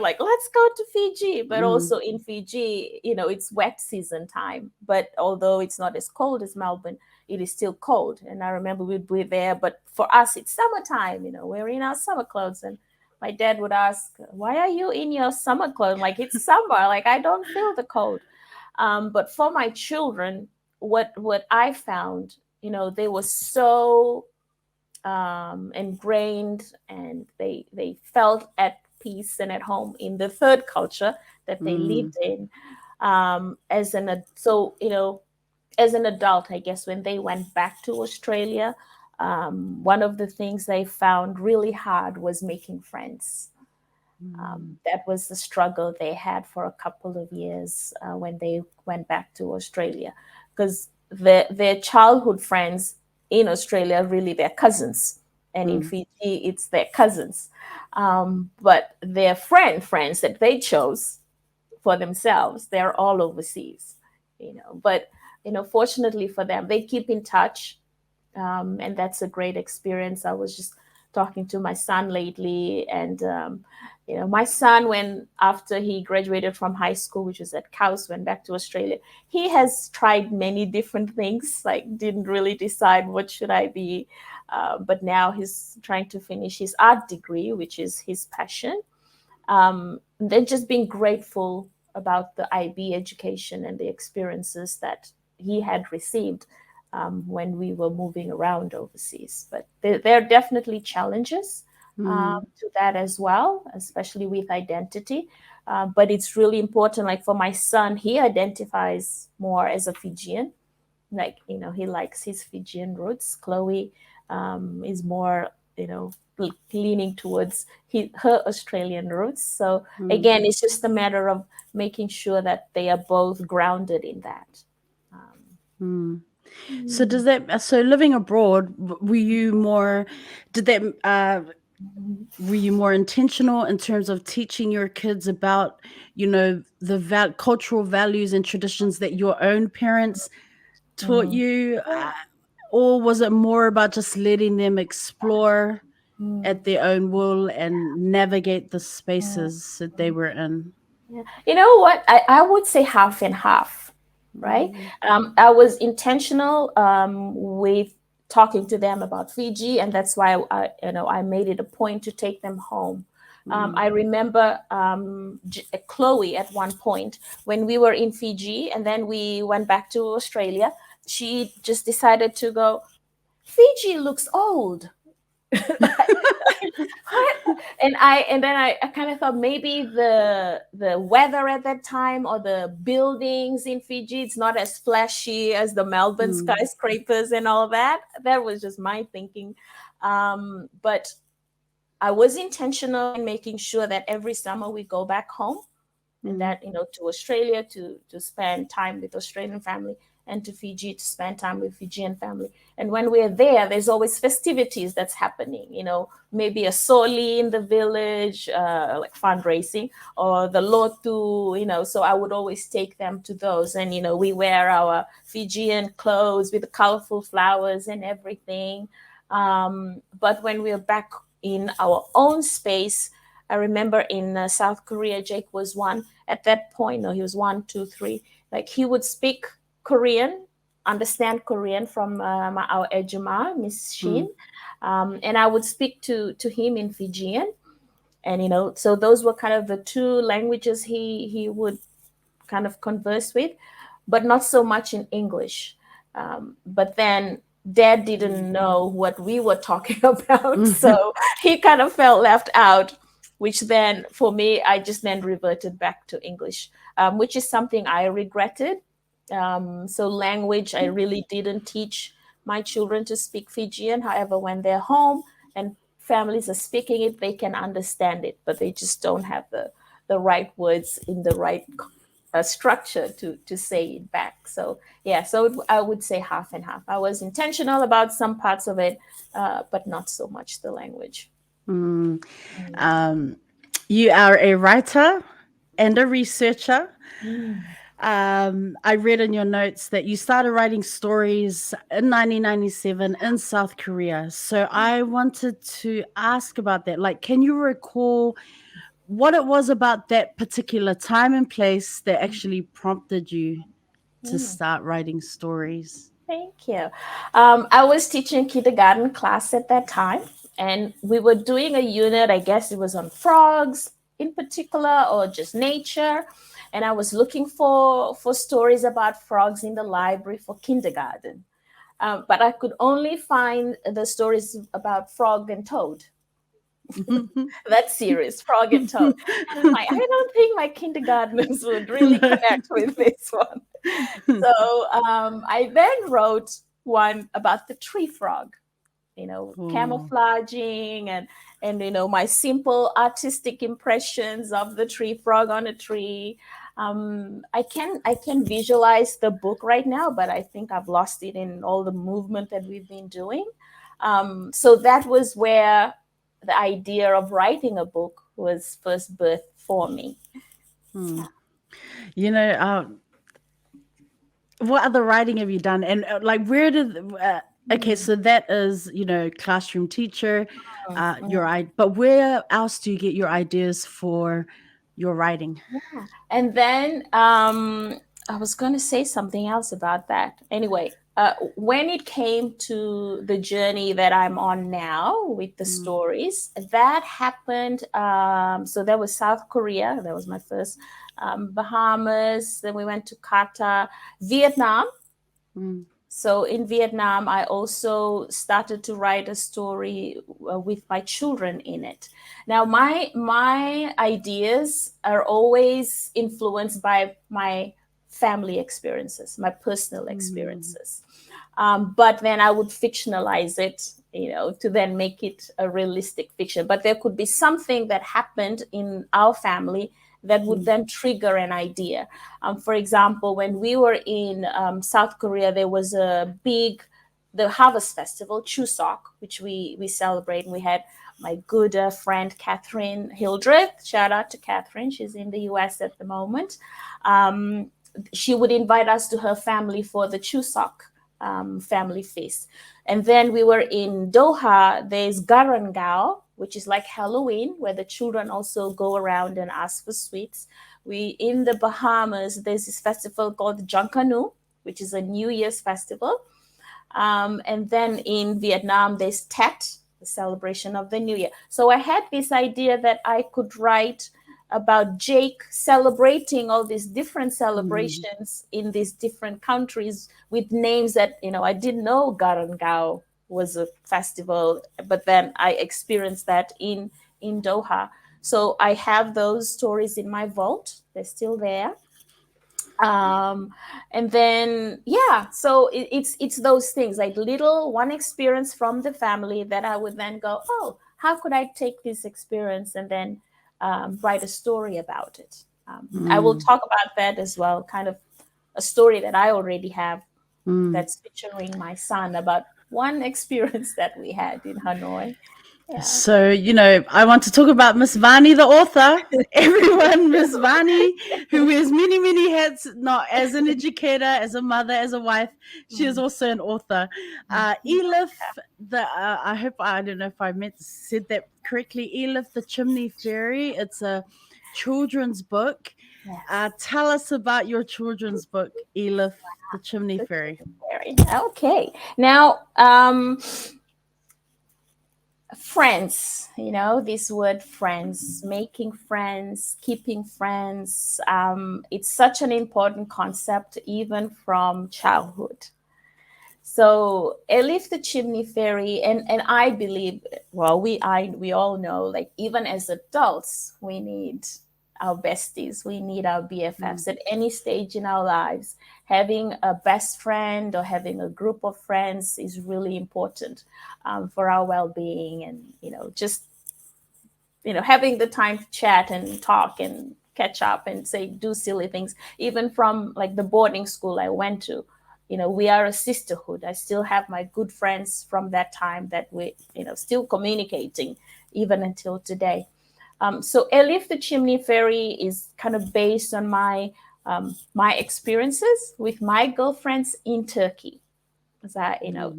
Speaker 2: like, let's go to Fiji. But also in Fiji, it's wet season time. But although it's not as cold as Melbourne, it is still cold. And I remember we'd be there, but for us, it's summertime. We're in our summer clothes. And my dad would ask, "Why are you in your summer clothes? Like, it's summer. Like, I don't feel the cold." But for my children, what I found, they were so ingrained, and they felt at peace and at home in the third culture that they lived in. As an adult, I guess, when they went back to Australia, one of the things they found really hard was making friends. That was the struggle they had for a couple of years when they went back to Australia, because their childhood friends in Australia, really their cousins. And in Fiji, it's their cousins. But their friends that they chose for themselves, they're all overseas, But, fortunately for them, they keep in touch. And that's a great experience. I was just talking to my son lately, and my son, when after he graduated from high school, which was at Caus, went back to Australia. He has tried many different things, like didn't really decide what should I be, but now he's trying to finish his art degree, which is his passion. Then just being grateful about the IB education and the experiences that he had received when we were moving around overseas. But there are definitely challenges to that as well, especially with identity. But it's really important. Like for my son, he identifies more as a Fijian. Like, he likes his Fijian roots. Chloe is more, leaning towards her Australian roots. So again, it's just a matter of making sure that they are both grounded in that.
Speaker 3: So living abroad, were you more were you more intentional in terms of teaching your kids about, the cultural values and traditions that your own parents taught you? Or was it more about just letting them explore at their own will and navigate the spaces that they were in?
Speaker 2: Yeah. You know what? I would say half and half, right? I was intentional with talking to them about Fiji, and that's why I made it a point to take them home. I remember Chloe at one point when we were in Fiji, and then we went back to Australia. She just decided to go, Fiji looks old. What? And then I kind of thought maybe the weather at that time or the buildings in Fiji, it's not as flashy as the Melbourne skyscrapers and all that. That was just my thinking. But I was intentional in making sure that every summer we go back home and that, to Australia to spend time with Australian family, and to Fiji to spend time with Fijian family. And when we're there, there's always festivities that's happening, maybe a soli in the village, like fundraising, or the lotu, so I would always take them to those. And, we wear our Fijian clothes with the colorful flowers and everything. But when we're back in our own space, I remember in South Korea, Jake was one at that point. No, he was 1, 2, 3. Like he would speak Korean, understand Korean from our ejima, Miss Shin, and I would speak to him in Fijian, and so those were kind of the two languages he would kind of converse with, but not so much in English. But then Dad didn't know what we were talking about, so he kind of felt left out. Which then, for me, I just then reverted back to English, which is something I regretted. So language, I really didn't teach my children to speak Fijian. However, when they're home and families are speaking it, they can understand it, but they just don't have the right words in the right structure to say it back. So yeah, I would say half and half. I was intentional about some parts of it, but not so much the language.
Speaker 3: You are a writer and a researcher. I read in your notes that you started writing stories in 1997 in South Korea. So I wanted to ask about that. Like, can you recall what it was about that particular time and place that actually prompted you to start writing stories?
Speaker 2: Thank you. I was teaching kindergarten class at that time, and we were doing a unit, I guess it was on frogs in particular, or just nature. And I was looking for stories about frogs in the library for kindergarten. But I could only find the stories about frog and toad. That series, Frog and Toad. And I'm like, I don't think my kindergartners would really connect with this one. So I then wrote one about the tree frog, camouflaging and my simple artistic impressions of the tree frog on a tree. I can visualize the book right now, but I think I've lost it in all the movement that we've been doing. So that was where the idea of writing a book was first birthed for me.
Speaker 3: You know, what other writing have you done? And like, where did okay, so that is, classroom teacher, but where else do you get your ideas for your writing?
Speaker 2: Yeah. And then I was going to say something else about that. Anyway, when it came to the journey that I'm on now with the stories, that happened. So that was South Korea. That was my first. Bahamas. Then we went to Qatar, Vietnam. So in Vietnam, I also started to write a story with my children in it. Now, my ideas are always influenced by my family experiences, my personal experiences. But then I would fictionalize it, to then make it a realistic fiction. But there could be something that happened in our family that would then trigger an idea. For example, when we were in South Korea, there was the Harvest Festival, Chuseok, which we celebrate. And we had my good friend Catherine Hildreth. Shout out to Catherine. She's in the US at the moment. She would invite us to her family for the Chuseok family feast. And then we were in Doha. There's Garangao, which is like Halloween, where the children also go around and ask for sweets. In the Bahamas, there's this festival called Junkanu, which is a New Year's festival. And then in Vietnam, there's Tet, the celebration of the New Year. So I had this idea that I could write about Jake celebrating all these different celebrations in these different countries with names that, I didn't know Garangao was a festival, but then I experienced that in Doha. So I have those stories in my vault. They're still there. And then so it's those things, like little one experience from the family that I would then go, oh, how could I take this experience and then write a story about it. I will talk about that as well, kind of a story that I already have that's featuring my son about one experience that we had in Hanoi. Yeah.
Speaker 3: So, I want to talk about Miss Vani, the author. Everyone, Miss Vani, who wears many, many hats, not as an educator, as a mother, as a wife. She is also an author. Elif, I don't know if I said that correctly. Elif, the Chimney Fairy. It's a children's book.
Speaker 2: Yes.
Speaker 3: Tell us about your children's book, Elif, the Chimney Fairy.
Speaker 2: Okay. Now, friends, this word friends, making friends, keeping friends, it's such an important concept even from childhood. So Elif the Chimney Fairy, and I believe, well, we all know, like, even as adults, we need our besties, we need our BFFs at any stage in our lives. Having a best friend or having a group of friends is really important for our well-being, and just having the time to chat and talk and catch up and do silly things. Even from like the boarding school I went to, we are a sisterhood. I still have my good friends from that time that we still communicating even until today. So Elif the Chimney Fairy is kind of based on my experiences with my girlfriends in Turkey.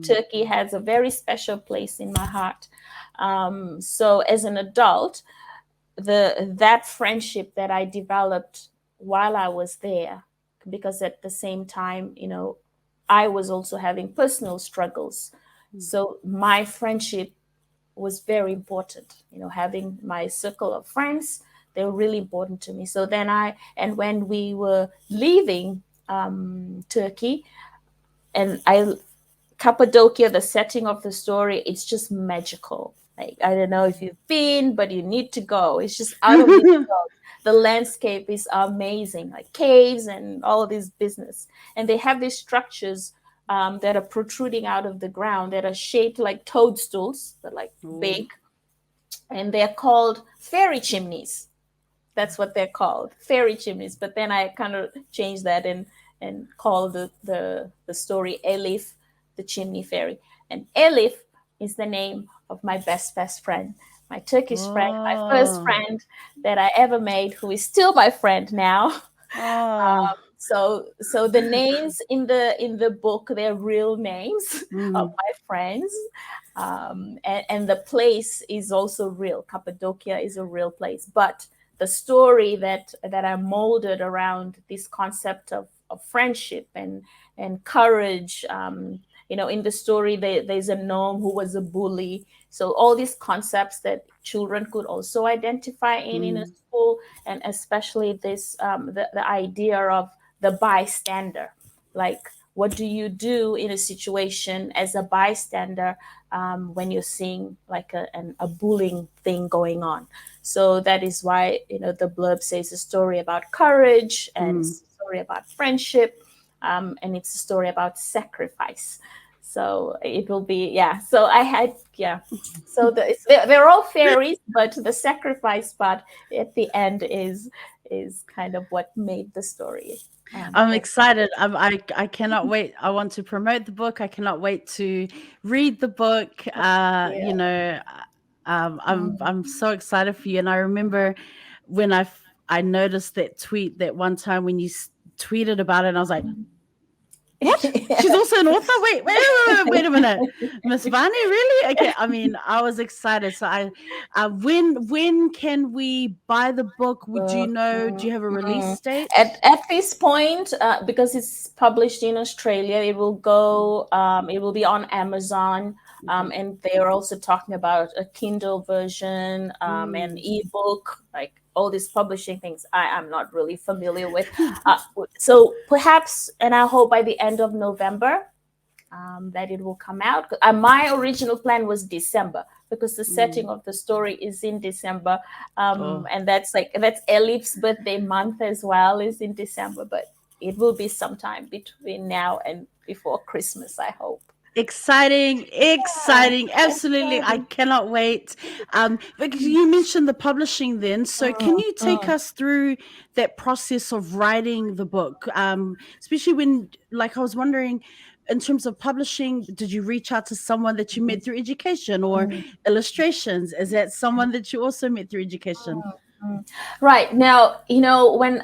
Speaker 2: Turkey has a very special place in my heart. So as an adult, that friendship that I developed while I was there, because at the same time, I was also having personal struggles. So my friendship was very important. Having my circle of friends, they were really important to me. So then when we were leaving Turkey, and Cappadocia, the setting of the story, it's just magical. Like, I don't know if you've been, but you need to go. It's just out of this world. The landscape is amazing, like caves and all of this business. And they have these structures that are protruding out of the ground that are shaped like toadstools, but like big. And they're called fairy chimneys. that's what they're called, fairy chimneys. But then I kind of changed that and call the story Elif, the chimney fairy. And Elif is the name of my best friend, my Turkish friend, my first friend that I ever made, who is still my friend now. So the names in the book, they're real names of my friends, and the place is also real. Cappadocia is a real place, but the story that I molded around this concept of friendship and courage. In the story, there's a gnome who was a bully. So all these concepts that children could also identify in a school, and especially this the idea of the bystander. Like, what do you do in a situation as a bystander when you're seeing like a bullying thing going on? So that is why the blurb says a story about courage, and it's a story about friendship, and it's a story about sacrifice. So it will be, so I had, so they're all fairies, but the sacrifice part at the end is kind of what made the story.
Speaker 3: I'm excited. I cannot wait. I want to promote the book. I cannot wait to read the book. I'm so excited for you. And I remember when I noticed that tweet that one time when you tweeted about it, and I was like, what? She's also an author? Wait a minute. Miss Vani, really? Okay. I mean, I was excited. So when can we buy the book? Do you have a release date?
Speaker 2: At this point, because it's published in Australia, it will go, it will be on Amazon. And they are also talking about a Kindle version, an ebook, like all these publishing things I'm not really familiar with. So perhaps, and I hope by the end of November that it will come out. My original plan was December, because the setting of the story is in December. And that's Elif's birthday month as well, is in December. But it will be sometime between now and before Christmas, I hope.
Speaker 3: Exciting. Absolutely. I cannot wait. Because you mentioned the publishing then. So can you take us through that process of writing the book? Especially when, like, I was wondering, in terms of publishing, did you reach out to someone that you met through education, or illustrations? Is that someone that you also met through education?
Speaker 2: Right. Now, when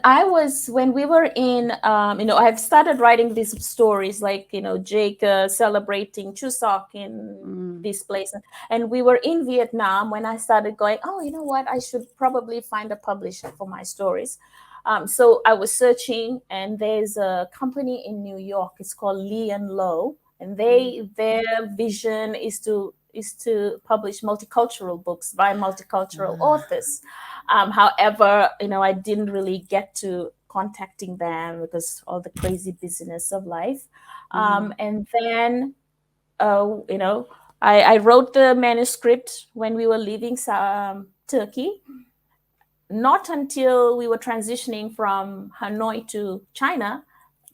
Speaker 2: we were in, I've started writing these stories, like, Jake celebrating Chuseok in this place. And we were in Vietnam when I started going, oh, you know what? I should probably find a publisher for my stories. So I was searching, and there's a company in New York. It's called Lani Alo, and their vision is to publish multicultural books by multicultural authors. However, I didn't really get to contacting them because all the crazy busyness of life. And then, I wrote the manuscript when we were leaving Turkey. Not until we were transitioning from Hanoi to China,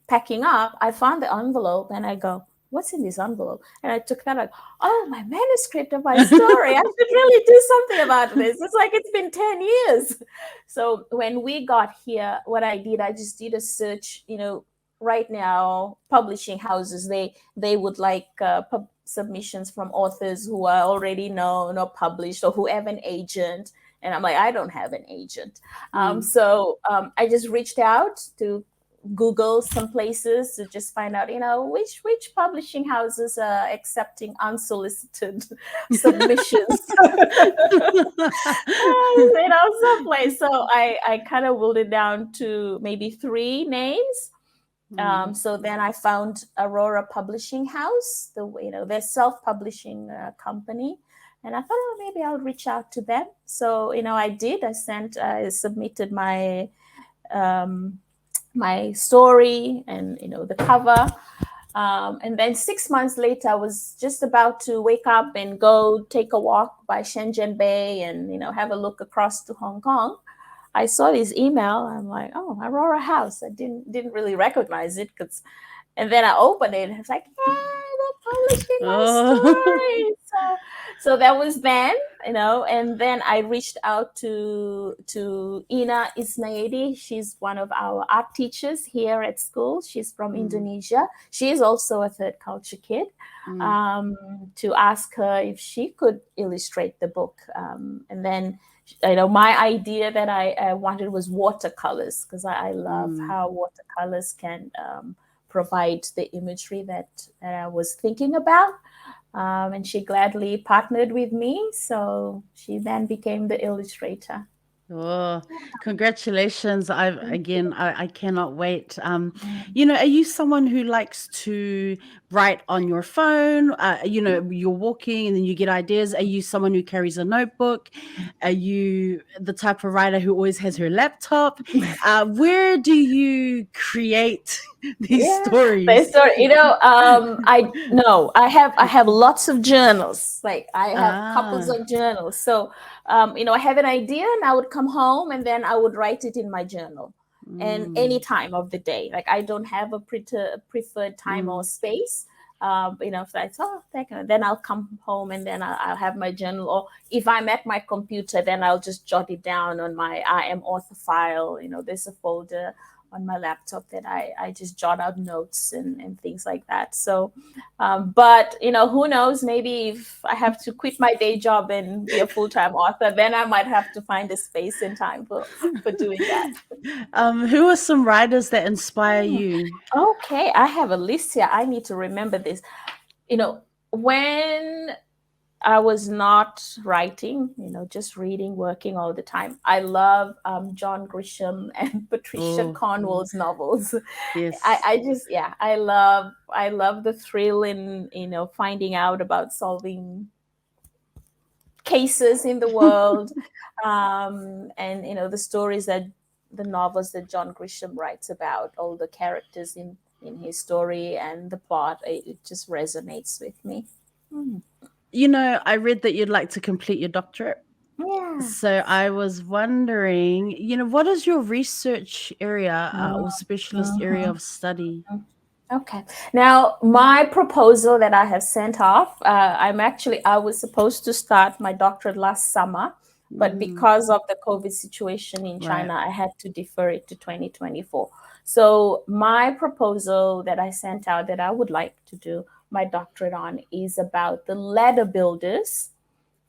Speaker 2: packing up, I found the envelope, and I go, what's in this envelope? And I took that, like, oh, my manuscript of my story. I should really do something about this. It's like it's been 10 years. So when we got here, what I did, I just did a search. Right now, publishing houses, they would like submissions from authors who are already known or published, or who have an agent. And I'm like, I don't have an agent. So I just reached out to Google some places to just find out, which publishing houses are accepting unsolicited submissions. Someplace. So I kind of whittled it down to maybe 3 names. So then I found Aurora Publishing House, their self-publishing company. And I thought, oh, maybe I'll reach out to them. So, I did. I submitted my my story and, the cover. And then 6 months later, I was just about to wake up and go take a walk by Shenzhen Bay and, have a look across to Hong Kong. I saw this email. I'm like, oh, Aurora House. I didn't really recognize it, and then I opened it and it's like, yeah, they're publishing my story. So that was then. And then I reached out to Ina Isnaidi. She's one of our art teachers here at school. She's from Indonesia. She is also a third culture kid. To ask her if she could illustrate the book. And then, my idea that I wanted was watercolors, because I love how watercolors can provide the imagery that I was thinking about. And she gladly partnered with me. So she then became the illustrator.
Speaker 3: Oh, congratulations. I cannot wait. Are you someone who likes to write on your phone? You're walking and then you get ideas. Are you someone who carries a notebook? Are you the type of writer who always has her laptop? Where do you create these stories?
Speaker 2: I have lots of journals. Like I have couples of journals. So I have an idea and I would come home and then I would write it in my journal. And any time of the day. Like I don't have a preferred time or space. If I thought, then I'll come home and then I'll have my journal. Or if I'm at my computer, then I'll just jot it down on my I am author file. There's a folder on my laptop that I just jot out notes and things like that. So, but who knows? Maybe if I have to quit my day job and be a full-time author, then I might have to find a space and time for doing that.
Speaker 3: Who are some writers that inspire you?
Speaker 2: Okay, I have a list here. I need to remember this. When I was not writing, just reading, working all the time, I love John Grisham and Patricia Cornwell's novels.
Speaker 3: Yes.
Speaker 2: I love the thrill in finding out about solving cases in the world, and the stories the novels that John Grisham writes about, all the characters in his story and the plot, it just resonates with me.
Speaker 3: I read that you'd like to complete your doctorate.
Speaker 2: Yeah.
Speaker 3: So I was wondering, what is your research area or specialist area of study?
Speaker 2: Okay. Now, my proposal that I have sent off, I was supposed to start my doctorate last summer, but because of the COVID situation in China, I had to defer it to 2024. So my proposal that I sent out that I would like to do my doctorate on is about the ladder builders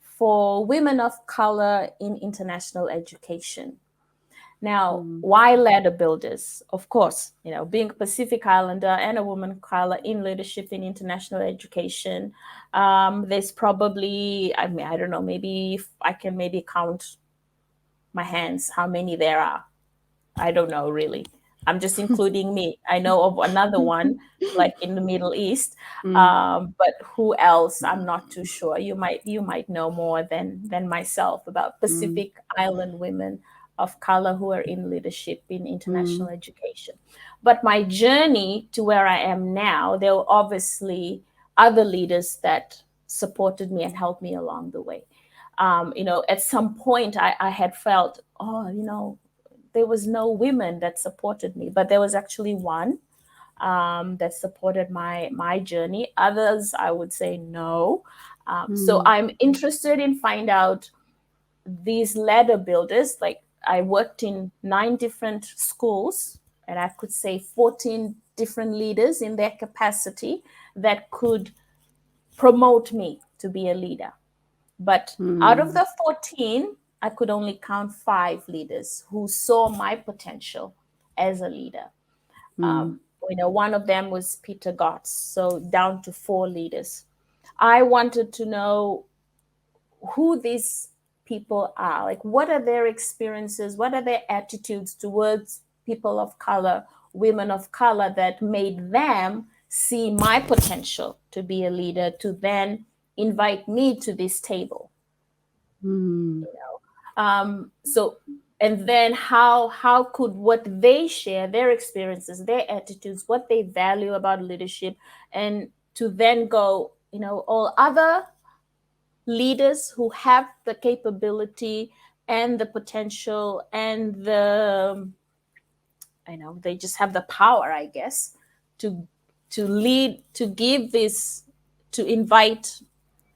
Speaker 2: for women of color in international education. Now, why ladder builders? Of course, being a Pacific Islander and a woman of color in leadership in international education, there's probably, I don't know, maybe I can count my hands, how many there are. I don't know, really. I'm just including me. I know of another one, like in the Middle East, but who else? I'm not too sure. You might know more than myself about Pacific Island women of color who are in leadership in international education. But my journey to where I am now, there were obviously other leaders that supported me and helped me along the way. At some point I had felt, there was no women that supported me, but there was actually one that supported my journey. Others, I would say no. So I'm interested in find out these ladder builders. Like I worked in 9 different schools, and I could say 14 different leaders in their capacity that could promote me to be a leader. But out of the 14, I could only count 5 leaders who saw my potential as a leader. One of them was Peter Gotts, so down to 4 leaders. I wanted to know who these people are, like what are their experiences, what are their attitudes towards people of color, women of color, that made them see my potential to be a leader, to then invite me to this table. And then how could what they share, their experiences, their attitudes, what they value about leadership, and to then go, all other leaders who have the capability and the potential and they just have the power, I guess, to lead, to give this, to invite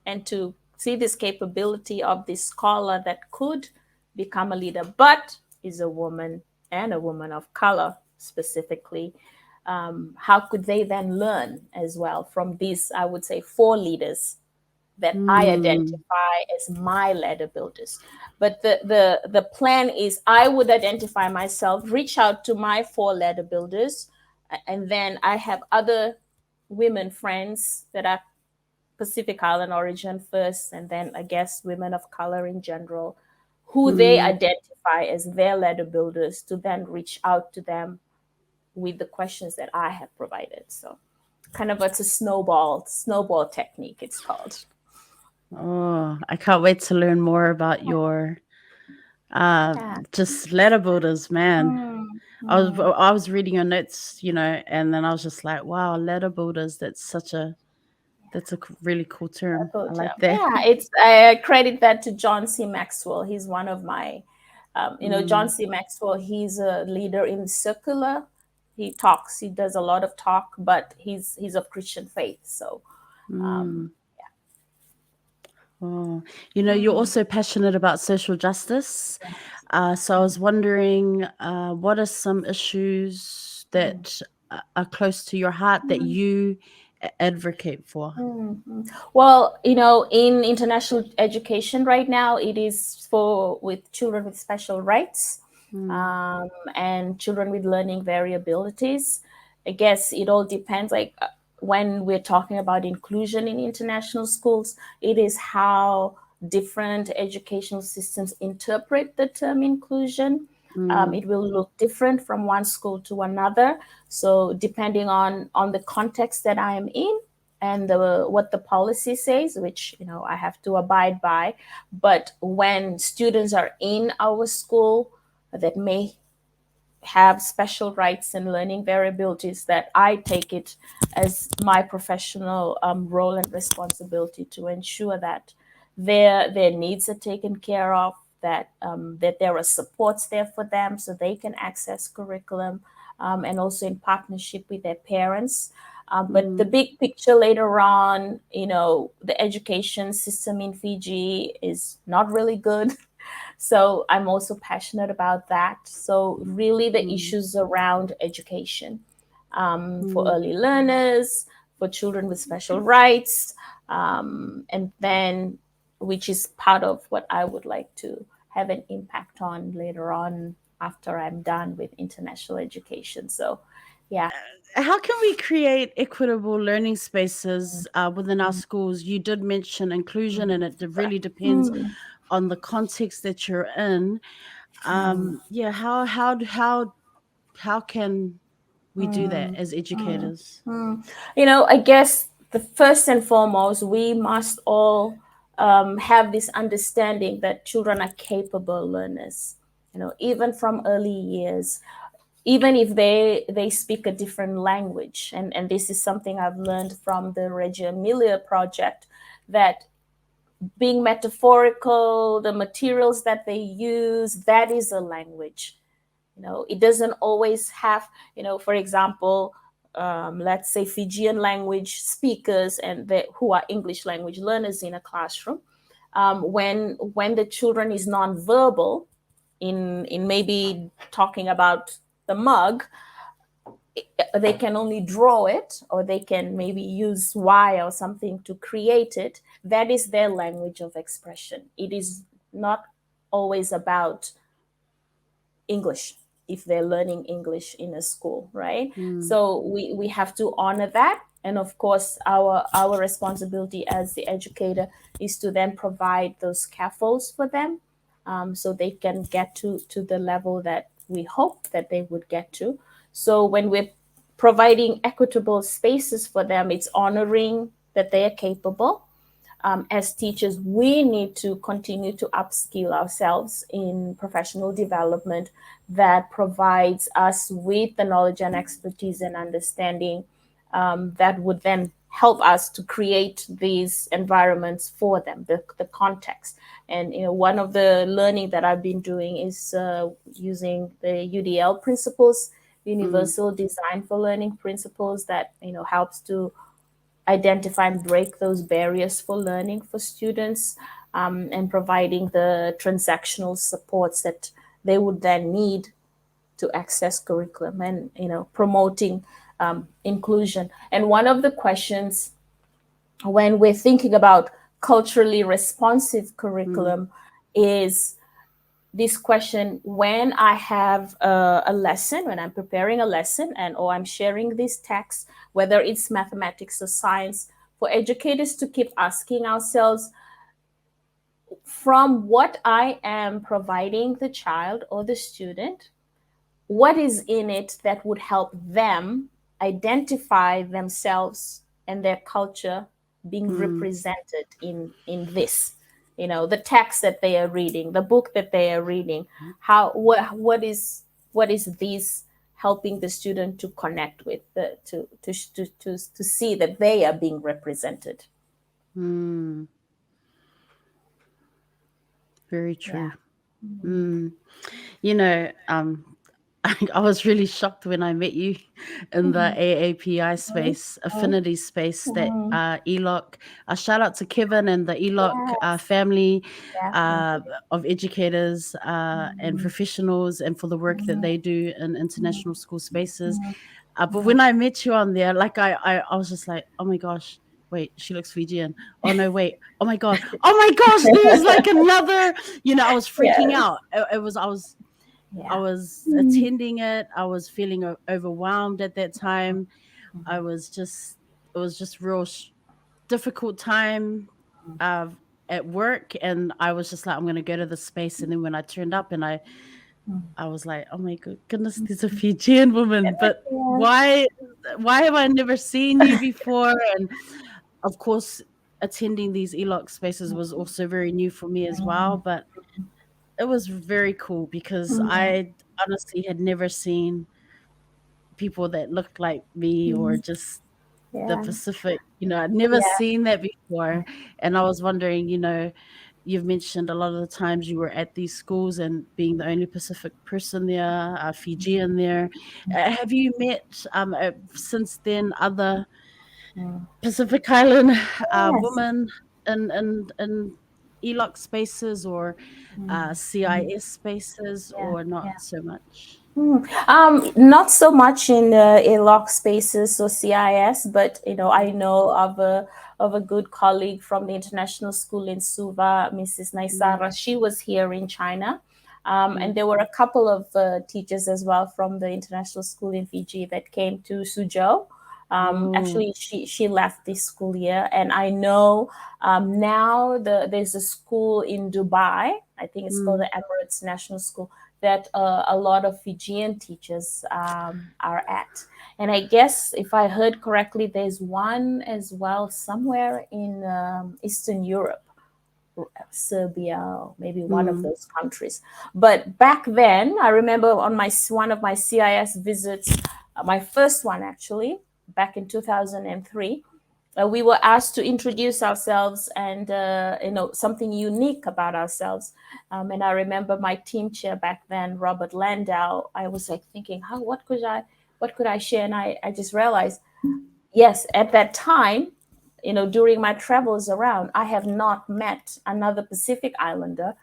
Speaker 2: and to see this capability of this scholar that could become a leader, but is a woman and a woman of color specifically. How could they then learn as well from these, I would say, four leaders that I
Speaker 3: Mm.
Speaker 2: identify as my ladder builders? But the plan is I would identify myself, reach out to my four ladder builders, and then I have other women friends that are Pacific Island origin first, and then I guess women of color in general, who they
Speaker 3: Mm.
Speaker 2: identify as their ladder builders, to then reach out to them with the questions that I have provided. So kind of it's a snowball technique, it's called.
Speaker 3: Oh, I can't wait to learn more about your
Speaker 2: Yeah.
Speaker 3: just letter builders, man.
Speaker 2: Mm, mm.
Speaker 3: I was reading your notes, and then I was just like, wow, letter builders. That's a really cool term. I
Speaker 2: Culture.
Speaker 3: like that.
Speaker 2: Yeah, it's I credit that to John C. Maxwell. He's one of my, John
Speaker 3: Mm,
Speaker 2: C. Maxwell. He's a leader in circular. He talks. He does a lot of talk, but he's of Christian faith. So, um,
Speaker 3: mm. Oh, you're also passionate about social justice. So I was wondering, what are some issues that are close to your heart that you advocate for?
Speaker 2: well, in international education right now, it is for with children with special rights,
Speaker 3: Mm,
Speaker 2: um, and children with learning variabilities. I guess it all depends. Like when we're talking about inclusion in international schools, it is how different educational systems interpret the term inclusion.
Speaker 3: mm,
Speaker 2: It will look different from one school to another. So depending on the context that I am in and what the policy says, which I have to abide by. But when students are in our school that may have special rights and learning variabilities, that I take it as my professional role and responsibility to ensure that their needs are taken care of, that there are supports there for them so they can access curriculum, and also in partnership with their parents. But the
Speaker 3: mm,
Speaker 2: big picture later on, the education system in Fiji is not really good. So I'm also passionate about that. So really the
Speaker 3: mm,
Speaker 2: issues around education, for
Speaker 3: mm.
Speaker 2: early learners, for children with special rights, and then which is part of what I would like to have an impact on later on after I'm done with international education. So yeah.
Speaker 3: How can we create equitable learning spaces within our schools? You did mention inclusion, and it really depends
Speaker 2: Mm,
Speaker 3: on the context that you're in. Yeah, how can we do that
Speaker 2: mm,
Speaker 3: as
Speaker 2: mm,
Speaker 3: educators?
Speaker 2: mm. I guess the first and foremost, we must all have this understanding that children are capable learners. Even from early years, even if they speak a different language, and this is something I've learned from the Reggio Emilia project, that being metaphorical, the materials that they use, that is a language. It doesn't always have, for example, let's say Fijian language speakers and who are English language learners in a classroom. When the children is nonverbal in maybe talking about the mug, they can only draw it, or they can maybe use Y or something to create it. That is their language of expression. It is not always about English if they're learning English in a school, right?
Speaker 3: Mm,
Speaker 2: So we have to honor that. And of course, our responsibility as the educator is to then provide those scaffolds for them, so they can get to the level that we hope that they would get to. So when we're providing equitable spaces for them, it's honoring that they are capable. As teachers, we need to continue to upskill ourselves in professional development that provides us with the knowledge and expertise and understanding, that would then help us to create these environments for them, the context. And one of the learning that I've been doing is using the UDL principles,
Speaker 3: mm,
Speaker 2: universal design for learning principles, that helps to identify and break those barriers for learning for students, and providing the transactional supports that they would then need to access curriculum, and promoting inclusion. And one of the questions when we're thinking about culturally responsive curriculum is this question: when I have a lesson, when I'm preparing a lesson, and or I'm sharing this text, whether it's mathematics or science, for educators to keep asking ourselves, from what I am providing the child or the student, what is in it that would help them identify themselves and their culture being represented in this, the text that they are reading, the book that they are reading. What is this helping the student to connect with, to see that they are being represented.
Speaker 3: Very true.
Speaker 2: Yeah.
Speaker 3: You know, I was really shocked when I met you in the AAPI space, affinity space, that ELOC. Shout out to Kevin and the ELOC
Speaker 2: Yes,
Speaker 3: family
Speaker 2: definitely.
Speaker 3: of educators and professionals, and for the work that they do in international school spaces. But when I met you on there, like I was just like, oh my gosh, wait, she looks Fijian. Oh no, wait, oh my god, oh my gosh, there's like another. I was freaking
Speaker 2: Yes.
Speaker 3: out. I
Speaker 2: Yeah.
Speaker 3: was attending it. I was feeling overwhelmed at that time. It was just real difficult time uh, at work. And I was just like, I'm going to go to the space. And then when I turned up and I was like, oh my goodness, there's a Fijian woman, but
Speaker 2: Yeah.
Speaker 3: why have I never seen you before? And of course, attending these ELOC spaces was also very new for me as well. But it was very cool because I honestly had never seen people that looked like me, or just the
Speaker 2: Yeah.
Speaker 3: Pacific. I'd never
Speaker 2: Yeah.
Speaker 3: seen that before. And I was wondering, you've mentioned a lot of the times you were at these schools and being the only Pacific person there, Fijian there. Have you met since then other Pacific Island
Speaker 2: Yes.
Speaker 3: women in ELOC spaces, or CIS spaces,
Speaker 2: Yeah.
Speaker 3: or not
Speaker 2: Yeah.
Speaker 3: so much?
Speaker 2: Not so much in lock spaces or CIS, but I know of a good colleague from the international school in Suva, Mrs. Naisara. She was here in China, and there were a couple of teachers as well from the international school in Fiji that came to Suzhou.
Speaker 3: Oh,
Speaker 2: Actually, she left this school year, and I know now there's a school in Dubai. I think it's called
Speaker 3: mm,
Speaker 2: the Emirates National School, that a lot of Fijian teachers are at. And I guess if I heard correctly, there's one as well somewhere in Eastern Europe, Serbia, or maybe one of
Speaker 3: mm,
Speaker 2: those countries. But back then, I remember on one of my CIS visits, my first one actually, back in 2003, we were asked to introduce ourselves and something unique about ourselves. And I remember my team chair back then, Robert Landau. I was like thinking, how what could I share? And I just realized, yes, at that time, during my travels around, I have not met another Pacific Islander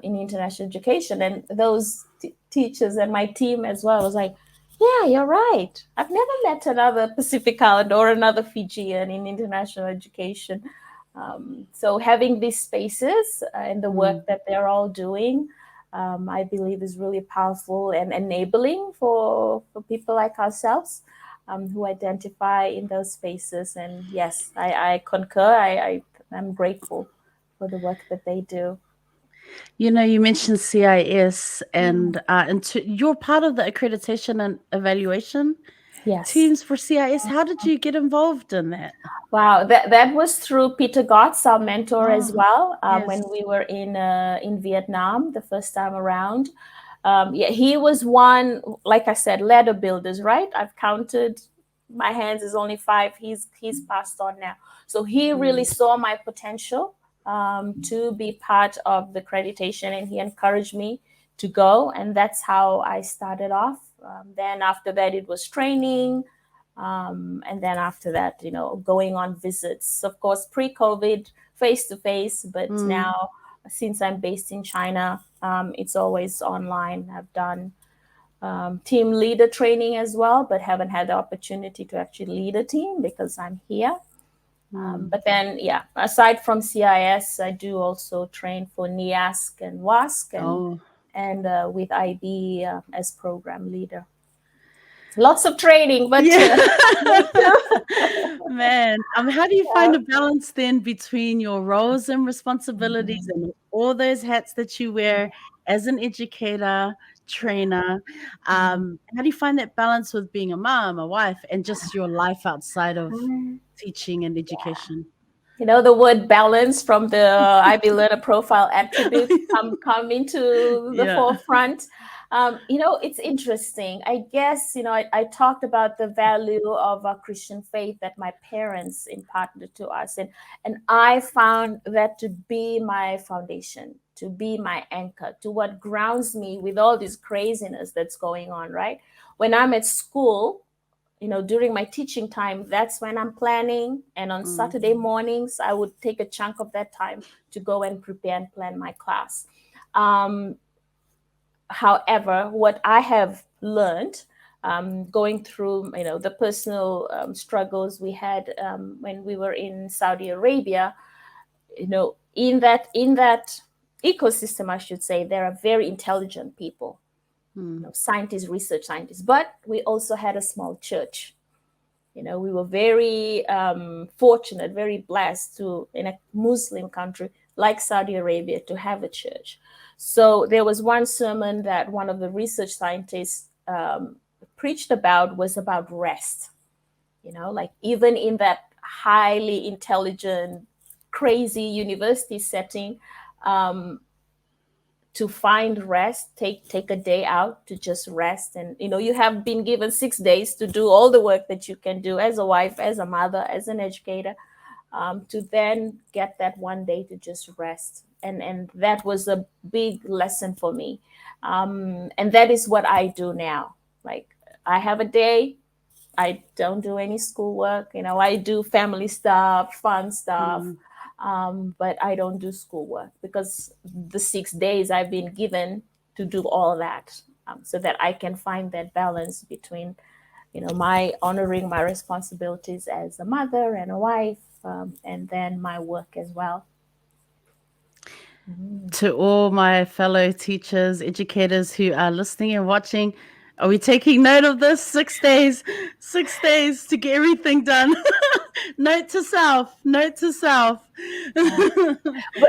Speaker 2: in international education. And those teachers and my team as well was like, yeah, you're right. I've never met another Pacific Islander or another Fijian in international education. So having these spaces and the work that they're all doing, I believe is really powerful and enabling for people like ourselves who identify in those spaces. And yes, I concur. I'm grateful for the work that they do.
Speaker 3: You mentioned CIS, and you're part of the accreditation and evaluation
Speaker 2: Yes.
Speaker 3: teams for CIS. How did you get involved in that?
Speaker 2: Wow, that was through Peter Gotts, our mentor as
Speaker 3: Oh,
Speaker 2: well.
Speaker 3: yes.
Speaker 2: When we were in Vietnam the first time around, yeah, he was one. Like I said, ladder builders, right? I've counted. My hands is only five. He's passed on now, so he really saw my potential to be part of the accreditation, and he encouraged me to go, and that's how I started off. Then after that, it was training, And then after that, going on visits, of course, pre-COVID, face-to-face, but now since I'm based in China, it's always online. I've done team leader training as well, but haven't had the opportunity to actually lead a team because I'm here. But then, aside from CIS, I do also train for NEASC and WASC and with IB as program leader. Lots of training, but
Speaker 3: man, how do you find a balance then between your roles and responsibilities and all those hats that you wear as an educator, trainer? How do you find that balance with being a mom, a wife, and just your life outside of teaching and education?
Speaker 2: The word balance from the IB learner profile attributes come into the forefront. It's interesting. I guess, I talked about the value of our Christian faith that my parents imparted to us. And I found that to be my foundation, to be my anchor, to what grounds me with all this craziness that's going on, right? When I'm at school, during my teaching time, that's when I'm planning. And on Saturday mornings, I would take a chunk of that time to go and prepare and plan my class. However, what I have learned going through, the personal struggles we had when we were in Saudi Arabia, in that ecosystem, I should say, there are very intelligent people. Scientists, research scientists, but we also had a small church. We were very fortunate, very blessed to, in a Muslim country like Saudi Arabia, to have a church. So there was one sermon that one of the research scientists preached about was about rest. Like even in that highly intelligent, crazy university setting, to find rest, take a day out to just rest. And, you have been given 6 days to do all the work that you can do as a wife, as a mother, as an educator, to then get that one day to just rest. And that was a big lesson for me. And that is what I do now. Like I have a day, I don't do any schoolwork. I do family stuff, fun stuff. But I don't do schoolwork because the 6 days I've been given to do all that, so that I can find that balance between, my honoring my responsibilities as a mother and a wife, and then my work as well.
Speaker 3: To all my fellow teachers, educators who are listening and watching, are we taking note of this? 6 days to get everything done. Note to self.
Speaker 2: But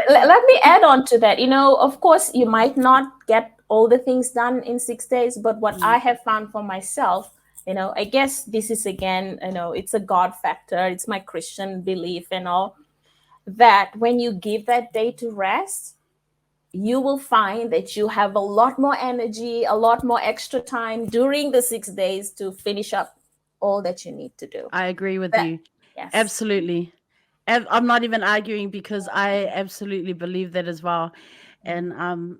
Speaker 2: let me add on to that. Of course, you might not get all the things done in 6 days, but what I have found for myself, I guess this is again, it's a God factor. It's my Christian belief and all, that when you give that day to rest, you will find that you have a lot more energy, a lot more extra time during the 6 days to finish up all that you need to do.
Speaker 3: I agree with you.
Speaker 2: Yes.
Speaker 3: Absolutely. I'm not even arguing because I absolutely believe that as well. And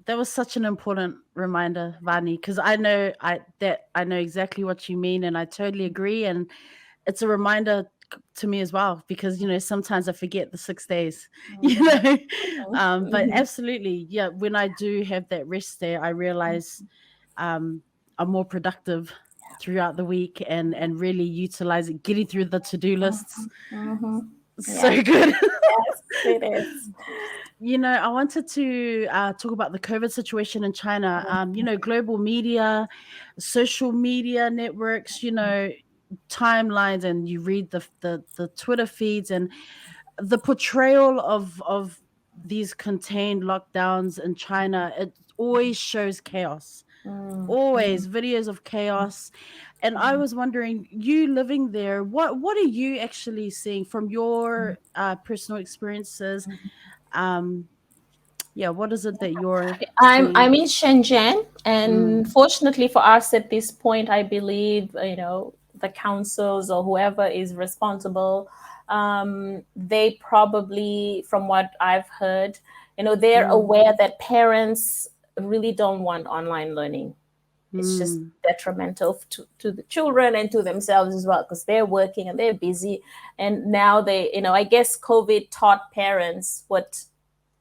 Speaker 3: that was such an important reminder, Vani, because I know exactly what you mean, and I totally agree. And it's a reminder to me as well, because sometimes I forget the 6 days. But absolutely, yeah. When I do have that rest day, I realize I'm more productive throughout the week and really utilize it, getting through the to-do lists. So good.
Speaker 2: Yes, it is.
Speaker 3: I wanted to talk about the COVID situation in China. Global media, social media networks, timelines, and you read the Twitter feeds, and the portrayal of these contained lockdowns in China. It always shows chaos. Always videos of chaos. And I was wondering, you living there, what are you actually seeing from your personal experiences? What is it that you're seeing?
Speaker 2: I'm in Shenzhen, and fortunately for us at this point, I believe the councils or whoever is responsible, they probably, from what I've heard, they're aware that parents really don't want online learning. it's just
Speaker 3: Mm.
Speaker 2: detrimental to the children and to themselves as well, because they're working and they're busy. And now I guess COVID taught parents what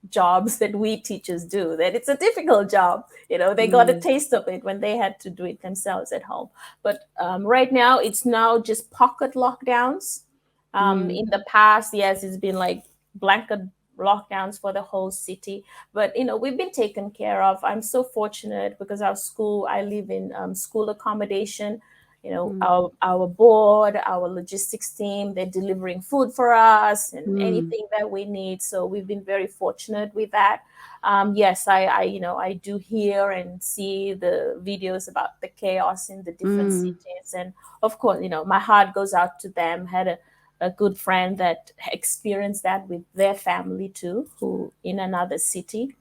Speaker 2: jobs that we teachers do, that it's a difficult job. They got a
Speaker 3: Mm.
Speaker 2: taste of it when they had to do it themselves at home. But right now it's now just pocket lockdowns.
Speaker 3: Mm.
Speaker 2: In the past, yes, it's been like blanket lockdowns for the whole city. But we've been taken care of. I'm so fortunate because I live in school accommodation.
Speaker 3: Mm.
Speaker 2: Our board, our logistics team, they're delivering food for us and
Speaker 3: Mm.
Speaker 2: anything that we need. So we've been very fortunate with that. Yes, I do hear and see the videos about the chaos in the different
Speaker 3: Mm.
Speaker 2: cities, and of course, my heart goes out to them. Had a good friend that experienced that with their family too, who in another city.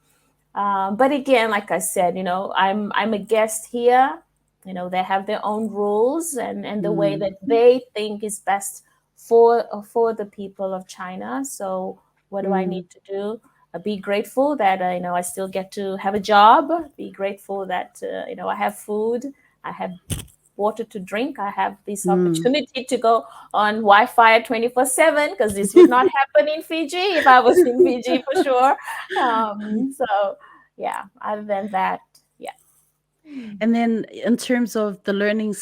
Speaker 2: But again, like I said, I'm a guest here. They have their own rules and the way
Speaker 3: Mm.
Speaker 2: that they think is best for the people of China. So what do I
Speaker 3: Mm.
Speaker 2: need to do? Be grateful that I still get to have a job. Be grateful that I have food. I have water to drink. I have this
Speaker 3: Mm.
Speaker 2: opportunity to go on Wi-Fi 24/7, because this would not happen in Fiji if I was in Fiji for sure. So yeah, other than that, yeah.
Speaker 3: And then, in terms of the learning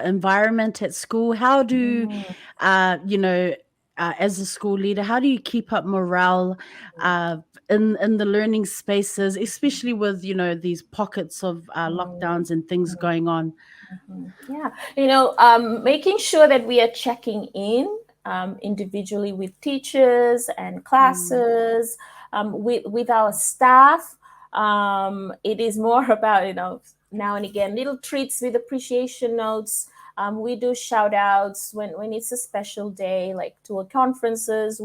Speaker 3: environment at school, how do
Speaker 2: Mm,
Speaker 3: you know? As a school leader, how do you keep up morale in the learning spaces, especially with these pockets of
Speaker 2: mm,
Speaker 3: lockdowns and things going on?
Speaker 2: yeah, making sure that we are checking in individually with teachers and
Speaker 3: Mm.
Speaker 2: classes, with our staff. It is more about now and again little treats with appreciation notes. We do shout outs when it's a special day, like to our conferences.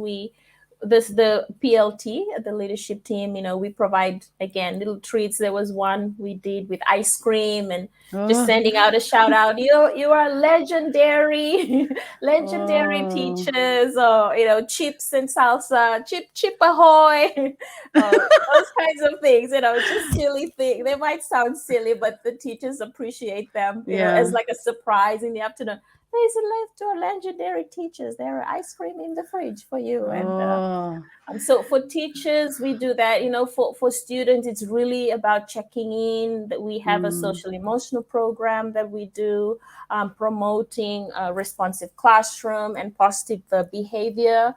Speaker 2: The PLT, the leadership team, we provide again little treats. There was one we did with ice cream, and just
Speaker 3: Oh,
Speaker 2: sending out a shout out. You are legendary, legendary
Speaker 3: oh,
Speaker 2: teachers, or chips and salsa, chip ahoy, those kinds of things. Just silly things. They might sound silly, but the teachers appreciate them. As
Speaker 3: yeah.
Speaker 2: like a surprise in the afternoon. There's a left to our legendary teachers. There are ice cream in the fridge for you, and
Speaker 3: Oh.
Speaker 2: so for teachers, we do that. For students, it's really about checking in. That we have a
Speaker 3: Mm.
Speaker 2: social emotional program that we do, promoting a responsive classroom and positive behavior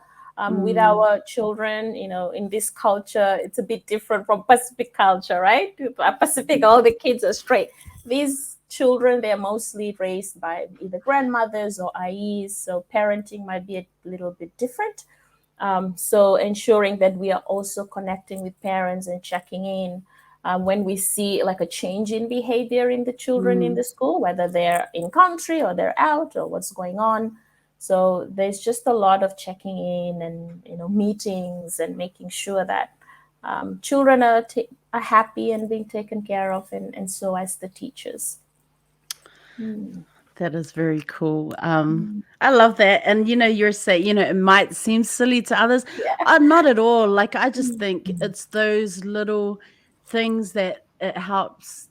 Speaker 2: with
Speaker 3: Mm.
Speaker 2: our children. In this culture, it's a bit different from Pacific culture, right? Pacific, all the kids are straight. These children, they're mostly raised by either grandmothers or IEs, so parenting might be a little bit different. So ensuring that we are also connecting with parents and checking in when we see like a change in behavior in the children in
Speaker 3: Mm.
Speaker 2: the school, whether they're in country or they're out or what's going on. So there's just a lot of checking in and meetings and making sure that children are happy and being taken care of, and so as the teachers. Mm.
Speaker 3: That is very cool. I love that. And you're saying, it might seem silly to others.
Speaker 2: Yeah.
Speaker 3: Not at all. Like, I just think
Speaker 2: Mm.
Speaker 3: it's those little things that it helps,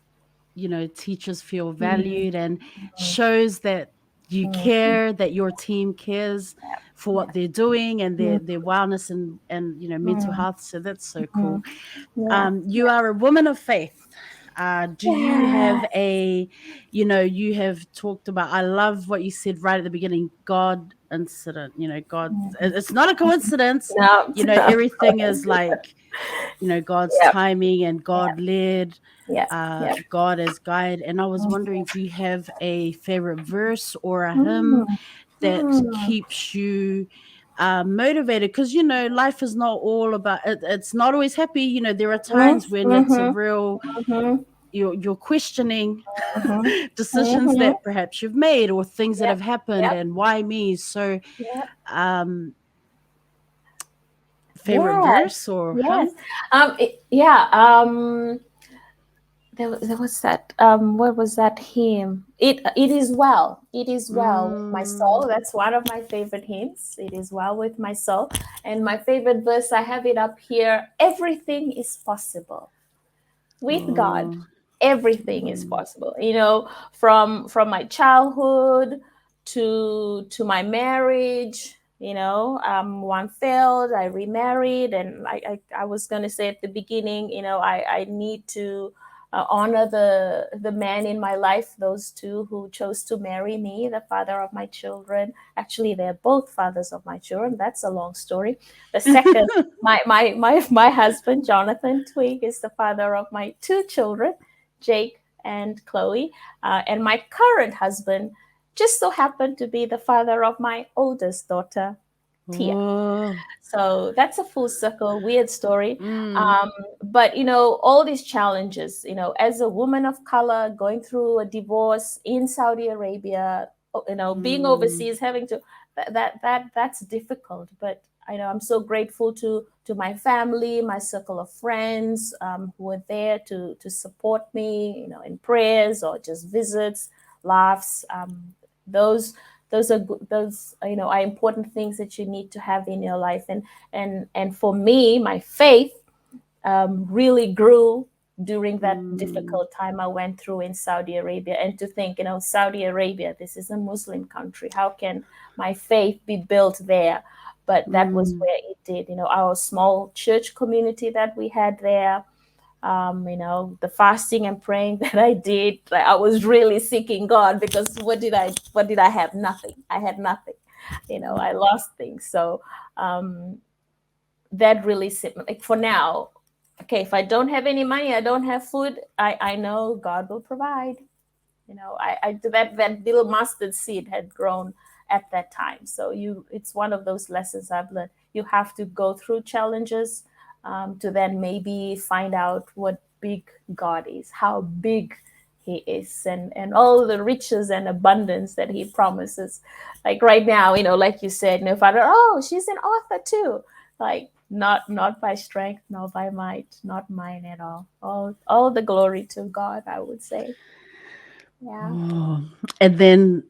Speaker 3: teachers feel
Speaker 2: Mm.
Speaker 3: valued and shows that you
Speaker 2: Mm.
Speaker 3: care, that your team cares for
Speaker 2: Yeah.
Speaker 3: what they're doing and
Speaker 2: Mm.
Speaker 3: their wellness and mental
Speaker 2: Mm.
Speaker 3: health. So that's so
Speaker 2: Mm.
Speaker 3: cool.
Speaker 2: Yeah.
Speaker 3: You are a woman of faith. Do you
Speaker 2: Yeah.
Speaker 3: have you have talked about, I love what you said right at the beginning, God incident, God, it's not a coincidence,
Speaker 2: No. No.
Speaker 3: everything is like, God's
Speaker 2: Yep.
Speaker 3: timing and
Speaker 2: Yep.
Speaker 3: God led,
Speaker 2: Yep. Yep.
Speaker 3: God as guide. And I was
Speaker 2: Mhm.
Speaker 3: wondering, do you have a favorite verse or a hymn
Speaker 2: Mm.
Speaker 3: that
Speaker 2: Mm.
Speaker 3: keeps you motivated? Because life is not all about it's not always happy. There are
Speaker 2: Mhm.
Speaker 3: times when it's a
Speaker 2: Mhm.
Speaker 3: real,
Speaker 2: Mhm.
Speaker 3: you're questioning
Speaker 2: Mhm.
Speaker 3: decisions
Speaker 2: Mhm.
Speaker 3: that perhaps you've made or things that
Speaker 2: Yep.
Speaker 3: have happened,
Speaker 2: Yep.
Speaker 3: and why me. So
Speaker 2: Yep.
Speaker 3: um favorite
Speaker 2: Yes.
Speaker 3: verse or
Speaker 2: Yes.
Speaker 3: hymn?
Speaker 2: Yeah. There was that what was that hymn? It is well. It is well with my
Speaker 3: Mm.
Speaker 2: soul. That's one of my favorite hymns. It is well with my soul. And my favorite verse, I have it up here. Everything is possible with God.
Speaker 3: Oh.
Speaker 2: everything is possible, from my childhood to my marriage. One failed, I remarried, and I was going to say at the beginning, I need to honor the man in my life, those two who chose to marry me, the father of my children. Actually, they're both fathers of my children. That's a long story. The second, my husband, Jonathan Twig, is the father of my two children, Jake and Chloe. And my current husband just so happened to be the father of my oldest daughter, Tia.
Speaker 3: Oh.
Speaker 2: So that's a full circle, weird story. But, all these challenges, as a woman of color going through a divorce in Saudi Arabia, being overseas, having to, that's difficult. But I'm so grateful to my family, my circle of friends who were there to support me, in prayers or just visits, laughs. Those are important things that you need to have in your life. And for me, my faith really grew during that difficult time I went through in Saudi Arabia. And to think, Saudi Arabia, this is a Muslim country. How can my faith be built there? But that was where it did. Our small church community that we had there, the fasting and praying that I did, I was really seeking God, because what did I have? Nothing. I had nothing. I lost things. So that really like for now, okay, if I don't have any money, I don't have food, I know God will provide. That little mustard seed had grown at that time. So it's one of those lessons I've learned. You have to go through challenges to then maybe find out what big God is, how big he is, and all the riches and abundance that he promises. Like right now, like you said, Father, oh, she's an author too. Like not by strength, nor by might, not mine at all. All the glory to God, I would say. Yeah.
Speaker 3: Oh. And then,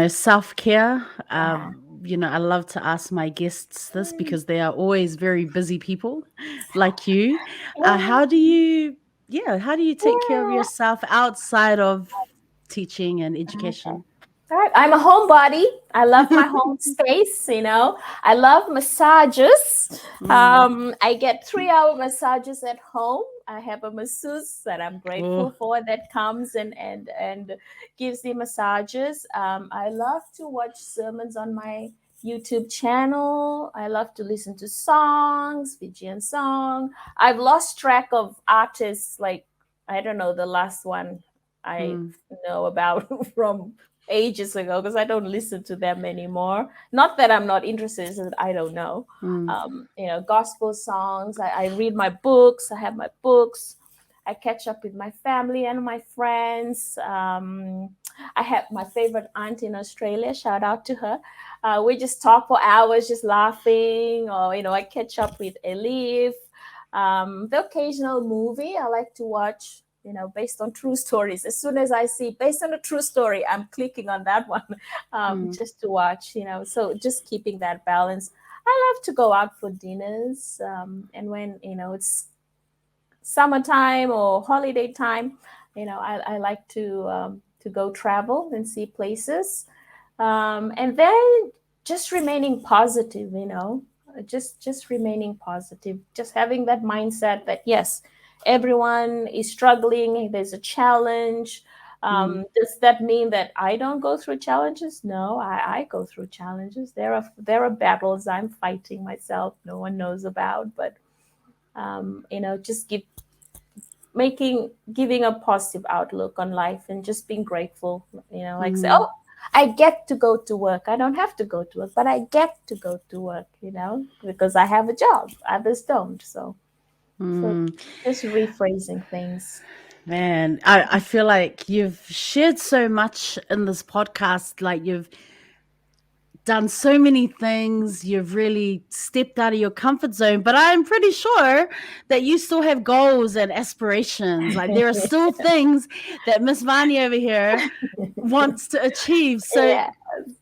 Speaker 3: self-care.
Speaker 2: Yeah.
Speaker 3: I love to ask my guests this because they are always very busy people like you. How do you take care of
Speaker 2: Yeah.
Speaker 3: yourself outside of teaching and
Speaker 2: Okay.
Speaker 3: education?
Speaker 2: All right. I'm a homebody. I love my home space. I love massages. I get 3-hour massages at home. I have a masseuse that I'm grateful for that comes and gives the massages. I love to watch sermons on my YouTube channel. I love to listen to songs, Fijian song. I've lost track of artists. Like, I don't know, the last one I know about from ages ago, because I don't listen to them anymore. Not that I'm not interested, it's that I don't know. Gospel songs. I read my books. I have my books. I catch up with my family and my friends. I have my favorite aunt in Australia. Shout out to her. We just talk for hours, just laughing. Or, I catch up with Elif. The occasional movie I like to watch, based on true stories. As soon as I see based on a true story, I'm clicking on that one just to watch, so just keeping that balance. I love to go out for dinners. And when, it's summertime or holiday time, I like to go travel and see places. And then just remaining positive, just remaining positive, just having that mindset that, yes, everyone is struggling. There's a challenge. Does that mean that I don't go through challenges? No, I go through challenges. There are battles I'm fighting myself, no one knows about, but just giving a positive outlook on life and just being grateful. Like say, oh, I get to go to work. I don't have to go to work, but I get to go to work. Because I have a job. Others don't. So just rephrasing things.
Speaker 3: Man, I feel like you've shared so much in this podcast. Like, you've done so many things. You've really stepped out of your comfort zone, but I'm pretty sure that you still have goals and aspirations. Like, there are still things that Miss Vani over here wants to achieve. So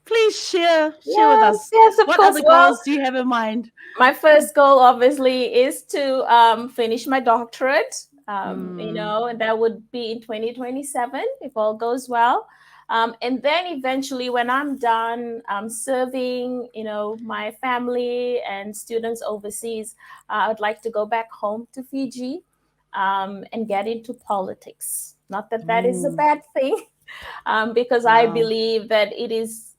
Speaker 3: please share with us.
Speaker 2: Yes, of
Speaker 3: what
Speaker 2: course.
Speaker 3: other goals do you have in mind?
Speaker 2: My first goal, obviously, is to finish my doctorate. And that would be in 2027 if all goes well. And then eventually, when I'm done serving, my family and students overseas, I'd like to go back home to Fiji and get into politics. Not that that is a
Speaker 3: Ooh.
Speaker 2: bad thing, because I
Speaker 3: Wow.
Speaker 2: believe that it is,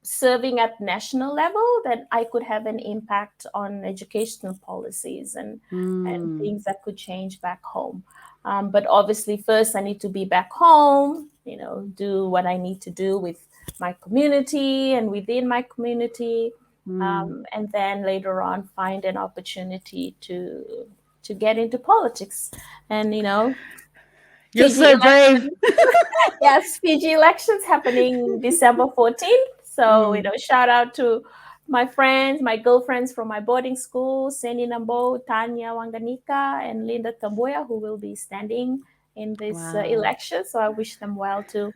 Speaker 2: serving at national level, that I could have an impact on educational policies and
Speaker 3: Mm.
Speaker 2: things that could change back home. But obviously, first I need to be back home, do what I need to do with my community and within my community,
Speaker 3: Mm.
Speaker 2: and then later on find an opportunity to get into politics. And
Speaker 3: You're
Speaker 2: Fiji
Speaker 3: so brave.
Speaker 2: election. Yes, Fiji elections happening December 14th. So,
Speaker 3: Mm.
Speaker 2: shout out to my friends, my girlfriends from my boarding school, Seni Nambo, Tanya Wanganika, and Linda Tamboya, who will be standing in this
Speaker 3: Wow.
Speaker 2: election. So I wish them well too.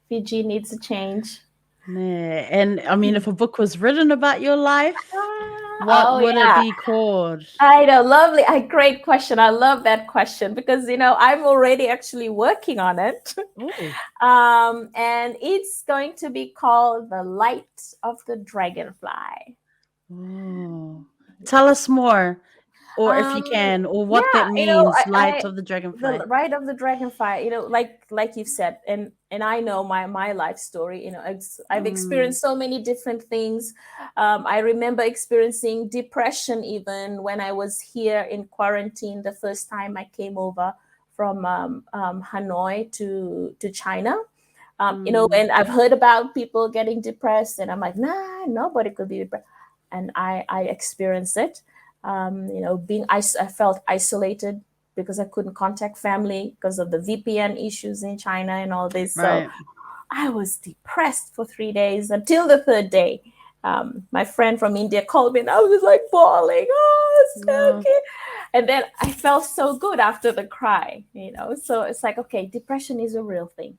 Speaker 2: Fiji needs a change.
Speaker 3: Yeah. And I mean, if a book was written about your life, what
Speaker 2: Oh,
Speaker 3: would it
Speaker 2: yeah.
Speaker 3: be called?
Speaker 2: I know, lovely. Great question. I love that question because I'm already actually working on it.
Speaker 3: Oh.
Speaker 2: And it's going to be called The Light of the Dragonfly.
Speaker 3: Oh. Tell us more, or if you
Speaker 2: Um,
Speaker 3: can, or what
Speaker 2: yeah,
Speaker 3: that means, Light
Speaker 2: I
Speaker 3: of the Dragonfly.
Speaker 2: the Ride of the Dragonfly, like you said, and I know my life story. I've
Speaker 3: Mm.
Speaker 2: experienced so many different things. I remember experiencing depression even when I was here in quarantine the first time I came over from Hanoi to China.
Speaker 3: Mm.
Speaker 2: And I've heard about people getting depressed, and I'm like, nah, nobody could be depressed. And I experienced it. I felt isolated because I couldn't contact family because of the VPN issues in China and all this. So
Speaker 3: Right.
Speaker 2: I was depressed for 3 days until the third day. My friend from India called me and I was just like bawling. Oh, it's
Speaker 3: No.
Speaker 2: okay. And then I felt so good after the cry. So it's like, okay, depression is a real thing.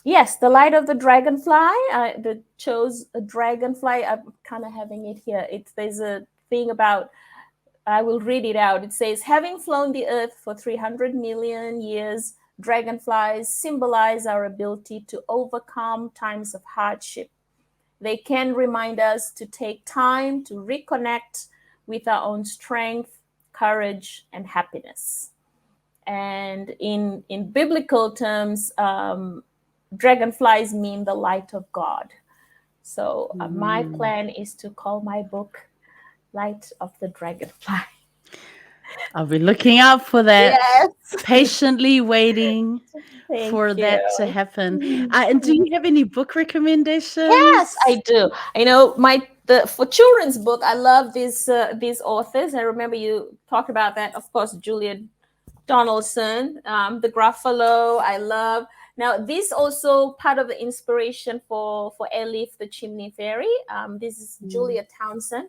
Speaker 2: Yes, The Light of the Dragonfly. The chose a dragonfly. I'm kind of having it here. There's a thing about, I will read it out. It says, having flown the earth for 300 million years, dragonflies symbolize our ability to overcome times of hardship. They can remind us to take time to reconnect with our own strength, courage, and happiness. And in biblical terms, dragonflies mean the light of God. So my
Speaker 3: Mm.
Speaker 2: plan is to call my book Light of the Dragonfly.
Speaker 3: I'll be looking out for that,
Speaker 2: Yes.
Speaker 3: patiently waiting
Speaker 2: Thank
Speaker 3: for that to
Speaker 2: you.
Speaker 3: happen. And do you have any book
Speaker 2: Yes,
Speaker 3: recommendations?
Speaker 2: I do. For children's book, I love these authors. I remember you talked about that. Of course, Julia Donaldson, the Gruffalo. I love. Now, this also part of the inspiration for Elif the Chimney Fairy. This is
Speaker 3: Mm.
Speaker 2: Julia Townsend.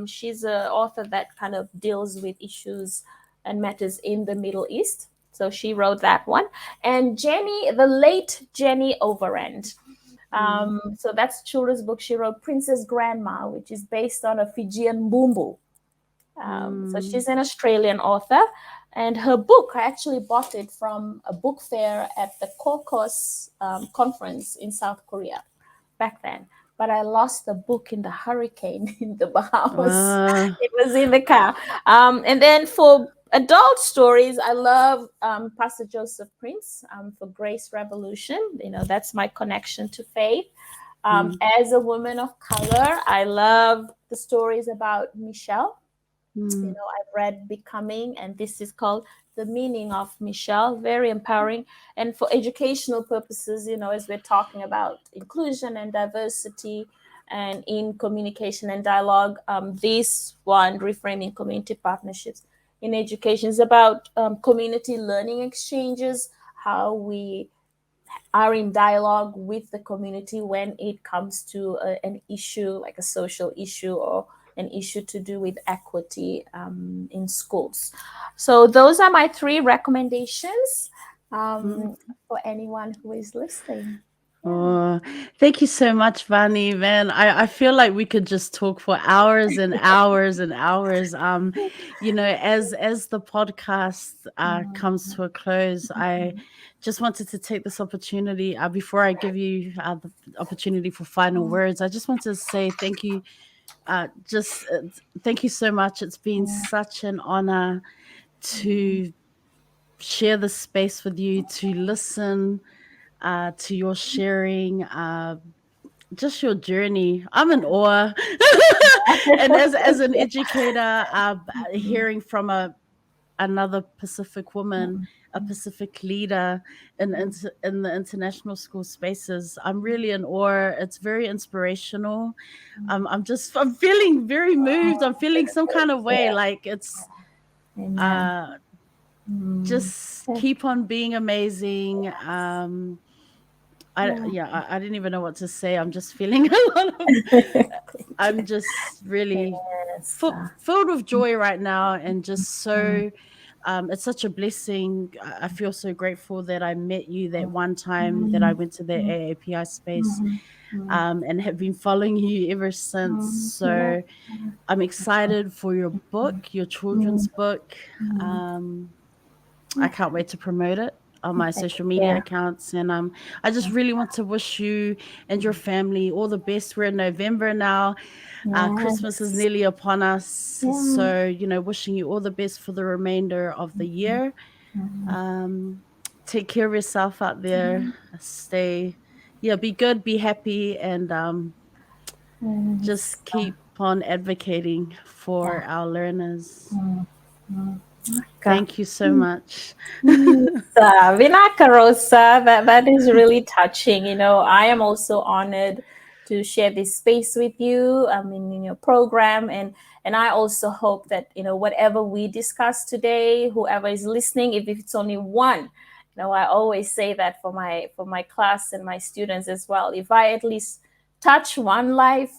Speaker 2: She's an author that kind of deals with issues and matters in the Middle East. So she wrote that one. And the late Jenny Overend.
Speaker 3: Mm.
Speaker 2: So that's children's book. She wrote Princess Grandma, which is based on a Fijian boombo. So
Speaker 3: Mm.
Speaker 2: she's an Australian author, and her book, I actually bought it from a book fair at the Caucus conference in South Korea back then. But I lost the book in the hurricane in the Bahamas.
Speaker 3: Uh,
Speaker 2: It was in the car. And then for adult stories, I love Pastor Joseph Prince for Grace Revolution. That's my connection to faith.
Speaker 3: mm.
Speaker 2: As a woman of color, I love the stories about Michelle.
Speaker 3: Mm.
Speaker 2: I've read Becoming, and this is called The Meaning of Michelle. Very empowering. And for educational purposes, as we're talking about inclusion and diversity and in communication and dialogue, this one, Reframing Community Partnerships in Education, is about community learning exchanges, how we are in dialogue with the community when it comes to an issue like a social issue or an issue to do with equity in schools. So those are my three recommendations
Speaker 3: Mm.
Speaker 2: for anyone who is listening.
Speaker 3: Oh, thank you so much, Vani. Man, I feel like we could just talk for hours and hours and hours. As the podcast comes to a close, I just wanted to take this opportunity before I give you the opportunity for final words. I just want to say thank you. Thank you so much. It's been such an honor to share this space with you, to listen to your sharing, just your journey. I'm in awe. And as an educator, hearing from another Pacific woman, a Pacific leader in the international school spaces, I'm really in awe. It's very inspirational. I'm feeling very moved. I'm feeling some kind of way, like it's
Speaker 2: Amen.
Speaker 3: just keep on being amazing. I didn't even know what to say. I'm just feeling a lot of. I'm just really
Speaker 2: Yes.
Speaker 3: filled with joy right now, and just so. It's such a blessing. I feel so grateful that I met you that one time that I went to the AAPI space, and have been following you ever since. So I'm excited for your book, your children's book. I can't wait to promote it on my social media
Speaker 2: Yeah.
Speaker 3: accounts. And I just really want to wish you and your family all the best. We're in November now. Christmas is nearly upon us. So, wishing you all the best for the remainder of the year. Take care of yourself out there. Be good, be happy, and just keep on advocating for our learners. Thank you so much.
Speaker 2: Vinaka Rosa, that is really touching. I am also honored to share this space with you. In your program, and I also hope that whatever we discuss today, whoever is listening, if it's only one, I always say that for my class and my students as well. If I at least touch one life,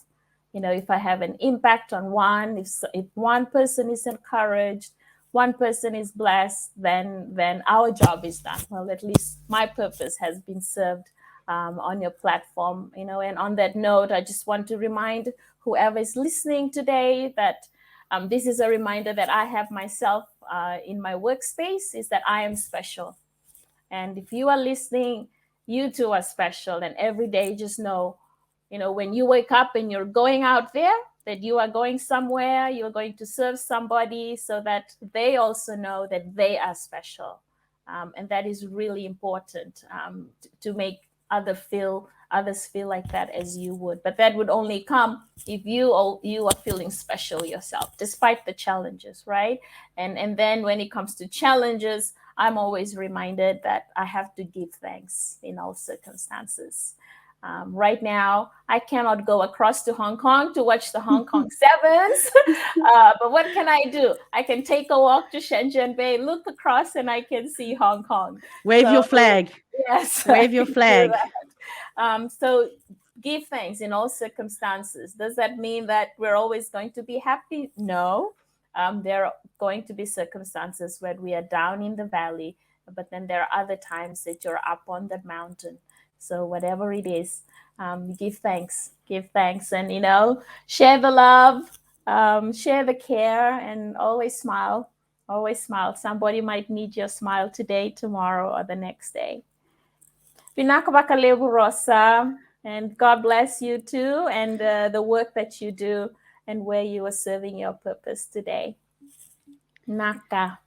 Speaker 2: if I have an impact on one, if one person is encouraged, one person is blessed, then our job is done. Well, at least my purpose has been served on your platform. And on that note, I just want to remind whoever is listening today that this is a reminder that I have myself in my workspace, is that I am special. And if you are listening, you too are special. And every day, just know, when you wake up and you're going out there, that you are going somewhere, you're going to serve somebody, so that they also know that they are special. And that is really important, to make others feel like that as you would. But that would only come if you are feeling special yourself, despite the challenges, right? And then when it comes to challenges, I'm always reminded that I have to give thanks in all circumstances. Right now, I cannot go across to Hong Kong to watch the Hong Kong Sevens. But what can I do? I can take a walk to Shenzhen Bay, look across, and I can see Hong Kong.
Speaker 3: Wave your flag.
Speaker 2: Yes.
Speaker 3: Wave your flag.
Speaker 2: So give thanks in all circumstances. Does that mean that we're always going to be happy? No. There are going to be circumstances where we are down in the valley, but then there are other times that you're up on the mountain. So whatever it is, give thanks, and share the love, share the care, and always smile. Always smile. Somebody might need your smile today, tomorrow, or the next day. Pinakabakalebu Rosa, and God bless you too, and the work that you do, and where you are serving your purpose today. Naka.